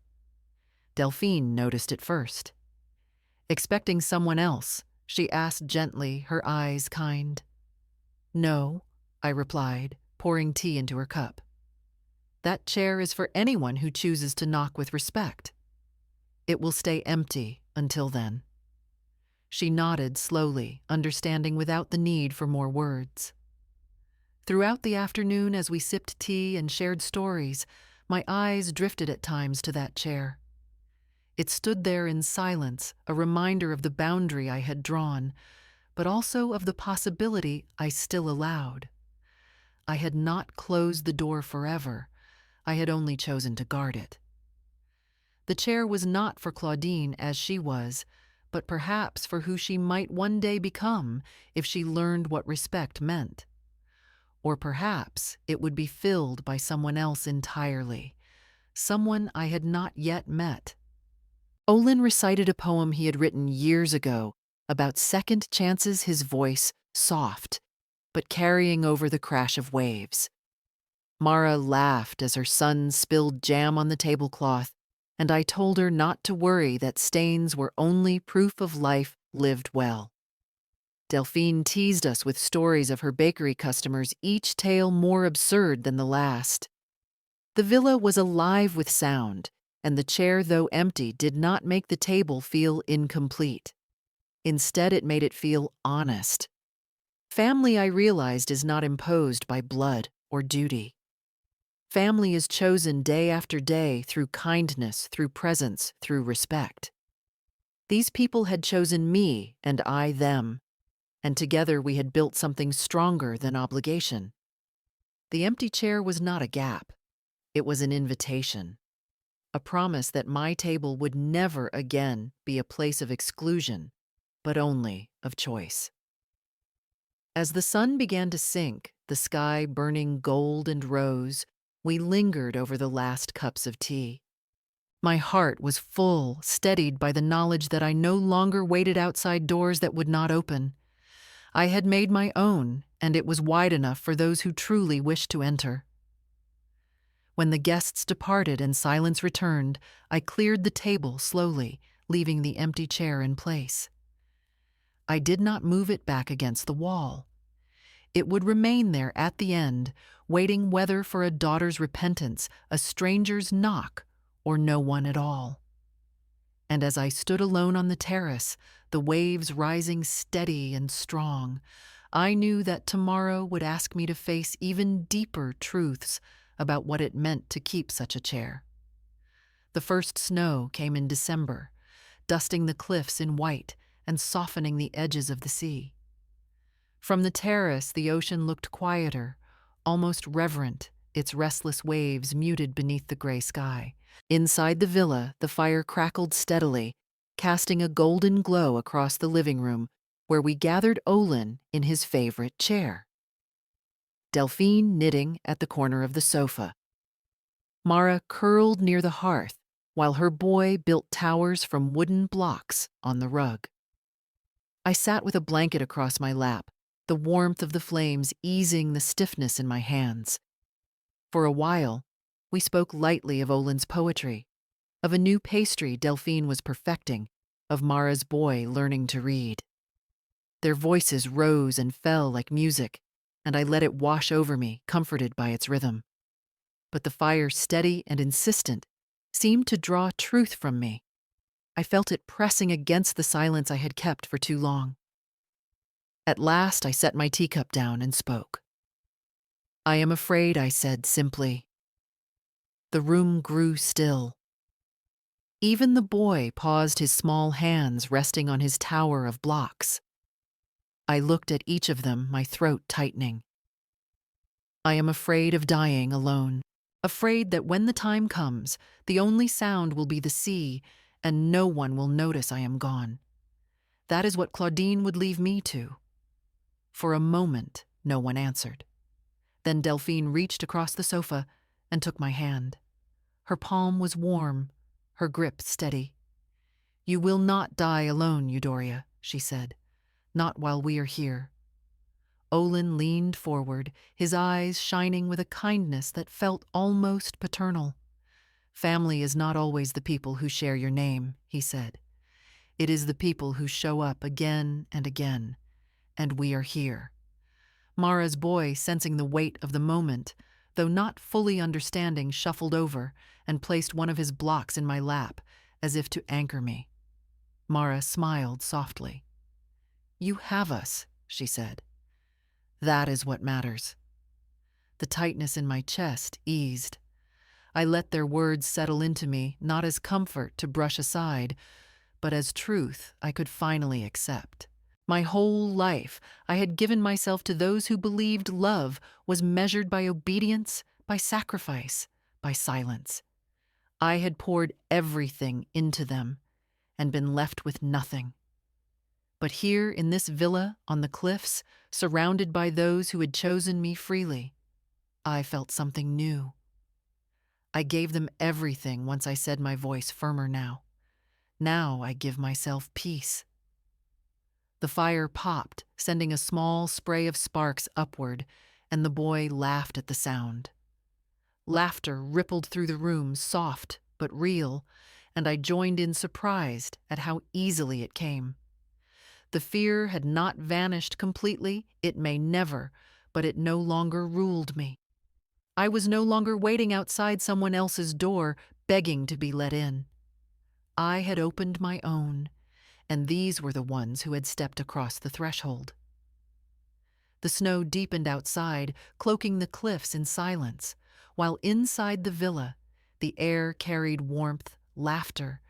Delphine noticed it first. Expecting someone else, she asked gently, her eyes kind. "No," I replied, pouring tea into her cup. "That chair is for anyone who chooses to knock with respect. It will stay empty until then." She nodded slowly, understanding without the need for more words. Throughout the afternoon, as we sipped tea and shared stories, my eyes drifted at times to that chair. It stood there in silence, a reminder of the boundary I had drawn, but also of the possibility I still allowed. I had not closed the door forever. I had only chosen to guard it. The chair was not for Claudine as she was, but perhaps for who she might one day become if she learned what respect meant. Or perhaps it would be filled by someone else entirely, someone I had not yet met. Olin recited a poem he had written years ago about second chances, his voice soft, but carrying over the crash of waves. Mara laughed as her son spilled jam on the tablecloth, and I told her not to worry, that stains were only proof of life lived well. Delphine teased us with stories of her bakery customers, each tale more absurd than the last. The villa was alive with sound, and the chair, though empty, did not make the table feel incomplete. Instead, it made it feel honest. Family, I realized, is not imposed by blood or duty. Family is chosen day after day through kindness, through presence, through respect. These people had chosen me and I them, and together we had built something stronger than obligation. The empty chair was not a gap. It was an invitation, a promise that my table would never again be a place of exclusion, but only of choice. As the sun began to sink, the sky burning gold and rose, we lingered over the last cups of tea. My heart was full, steadied by the knowledge that I no longer waited outside doors that would not open. I had made my own, and it was wide enough for those who truly wished to enter. When the guests departed and silence returned, I cleared the table slowly, leaving the empty chair in place. I did not move it back against the wall. It would remain there at the end, waiting whether for a daughter's repentance, a stranger's knock, or no one at all. And as I stood alone on the terrace, the waves rising steady and strong, I knew that tomorrow would ask me to face even deeper truths about what it meant to keep such a chair. The first snow came in December, dusting the cliffs in white and softening the edges of the sea. From the terrace, the ocean looked quieter, almost reverent, its restless waves muted beneath the gray sky. Inside the villa, the fire crackled steadily, casting a golden glow across the living room, where we gathered Olin in his favorite chair. Delphine knitting at the corner of the sofa. Mara curled near the hearth, while her boy built towers from wooden blocks on the rug. I sat with a blanket across my lap, the warmth of the flames easing the stiffness in my hands. For a while, we spoke lightly of Olin's poetry, of a new pastry Delphine was perfecting, of Mara's boy learning to read. Their voices rose and fell like music, and I let it wash over me, comforted by its rhythm. But the fire, steady and insistent, seemed to draw truth from me. I felt it pressing against the silence I had kept for too long. At last, I set my teacup down and spoke. "I am afraid," I said simply. The room grew still. Even the boy paused, his small hands resting on his tower of blocks. I looked at each of them, my throat tightening. "I am afraid of dying alone, afraid that when the time comes, the only sound will be the sea, and no one will notice I am gone. That is what Claudine would leave me to." For a moment, no one answered. Then Delphine reached across the sofa and took my hand. Her palm was warm, her grip steady. "You will not die alone, Eudora," she said. "Not while we are here." Olin leaned forward, his eyes shining with a kindness that felt almost paternal. "Family is not always the people who share your name," he said. "It is the people who show up again and again. And we are here." Mara's boy, sensing the weight of the moment, though not fully understanding, shuffled over and placed one of his blocks in my lap, as if to anchor me. Mara smiled softly. "You have us," she said. "That is what matters." The tightness in my chest eased. I let their words settle into me, not as comfort to brush aside, but as truth I could finally accept. My whole life, I had given myself to those who believed love was measured by obedience, by sacrifice, by silence. I had poured everything into them and been left with nothing. But here in this villa on the cliffs, surrounded by those who had chosen me freely, I felt something new. I gave them everything once I said, my voice firmer now. Now I give myself peace. The fire popped, sending a small spray of sparks upward, and the boy laughed at the sound. Laughter rippled through the room, soft but real, and I joined in surprised at how easily it came. The fear had not vanished completely, it may never, but it no longer ruled me. I was no longer waiting outside someone else's door, begging to be let in. I had opened my own, and these were the ones who had stepped across the threshold. The snow deepened outside, cloaking the cliffs in silence, while inside the villa, the air carried warmth, laughter,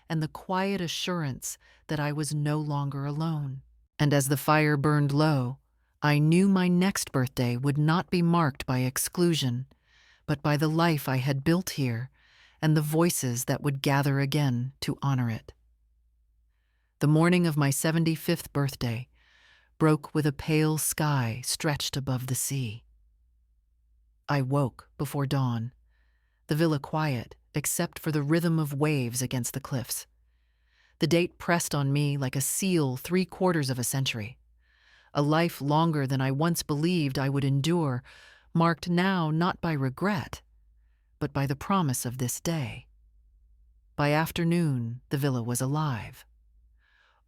and the quiet assurance that I was no longer alone. And as the fire burned low, I knew my next birthday would not be marked by exclusion, but by the life I had built here and the voices that would gather again to honor it. The morning of my 75th birthday broke with a pale sky stretched above the sea. I woke before dawn, the villa quiet except for the rhythm of waves against the cliffs. The date pressed on me like a seal 3/4 of a century. A life longer than I once believed I would endure, marked now not by regret, but by the promise of this day. By afternoon, the villa was alive.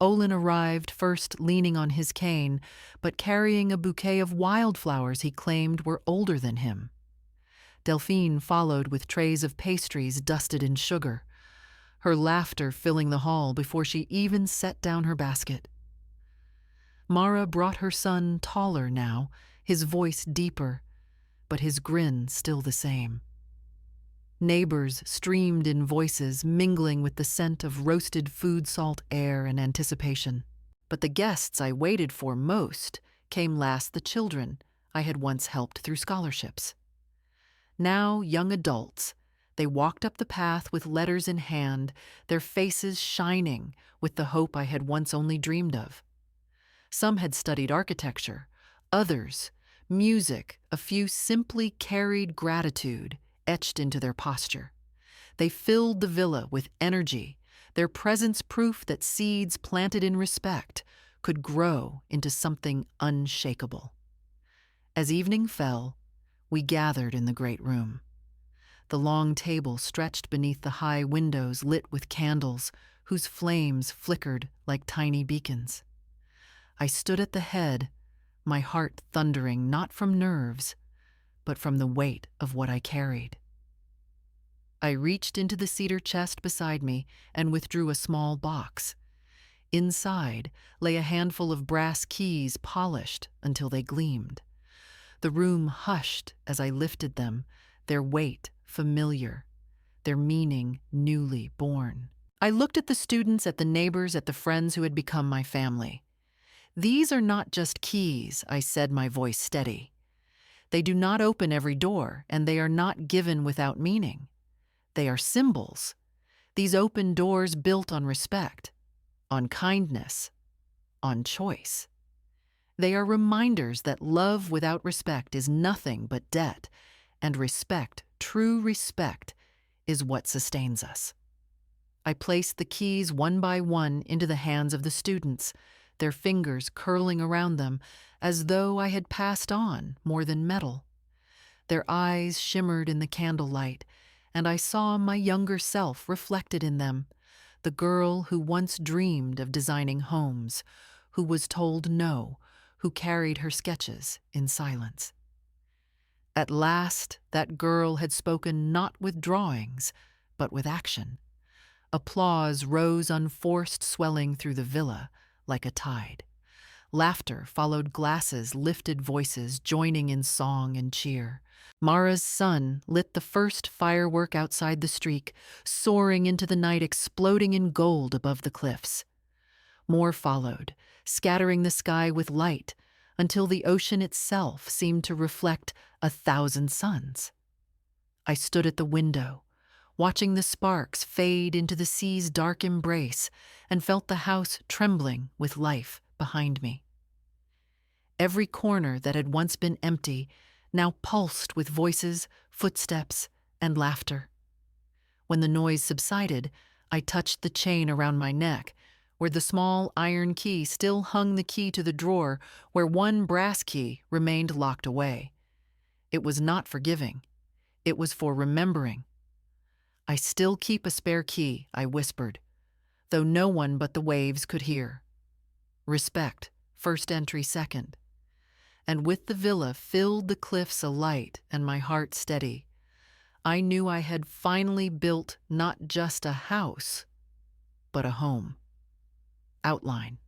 Olin arrived first leaning on his cane, but carrying a bouquet of wildflowers he claimed were older than him. Delphine followed with trays of pastries dusted in sugar, her laughter filling the hall before she even set down her basket. Mara brought her son taller now, his voice deeper, but his grin still the same. Neighbors streamed in voices, mingling with the scent of roasted food salt air and anticipation. But the guests I waited for most came last, the children I had once helped through scholarships. Now young adults, they walked up the path with letters in hand, their faces shining with the hope I had once only dreamed of. Some had studied architecture, others, music, a few simply carried gratitude etched into their posture. They filled the villa with energy, their presence proof that seeds planted in respect could grow into something unshakable. As evening fell, we gathered in the great room. The long table stretched beneath the high windows lit with candles whose flames flickered like tiny beacons. I stood at the head, my heart thundering not from nerves, but from the weight of what I carried. I reached into the cedar chest beside me and withdrew a small box. Inside lay a handful of brass keys polished until they gleamed. The room hushed as I lifted them, their weight familiar, their meaning newly born. I looked at the students, at the neighbors, at the friends who had become my family. These are not just keys, I said, my voice steady. They do not open every door, and they are not given without meaning. They are symbols. These open doors built on respect, on kindness, on choice. They are reminders that love without respect is nothing but debt, and respect, true respect, is what sustains us. I placed the keys one by one into the hands of the students, their fingers curling around them as though I had passed on more than metal. Their eyes shimmered in the candlelight, and I saw my younger self reflected in them, the girl who once dreamed of designing homes, who was told no, who carried her sketches in silence. At last, that girl had spoken not with drawings, but with action. Applause rose unforced, swelling through the villa like a tide. Laughter followed glasses, lifted voices joining in song and cheer. Mara's sun lit the first firework outside the streak, soaring into the night, exploding in gold above the cliffs. More followed, scattering the sky with light, until the ocean itself seemed to reflect 1,000 suns. I stood at the window, watching the sparks fade into the sea's dark embrace, and felt the house trembling with life behind me. Every corner that had once been empty now pulsed with voices, footsteps, and laughter. When the noise subsided, I touched the chain around my neck, where the small iron key still hung the key to the drawer where one brass key remained locked away. It was not for giving. It was for remembering. "I still keep a spare key," I whispered, though no one but the waves could hear. Respect, first entry second. And with the villa filled the cliffs alight and my heart steady, I knew I had finally built not just a house, but a home. Outline.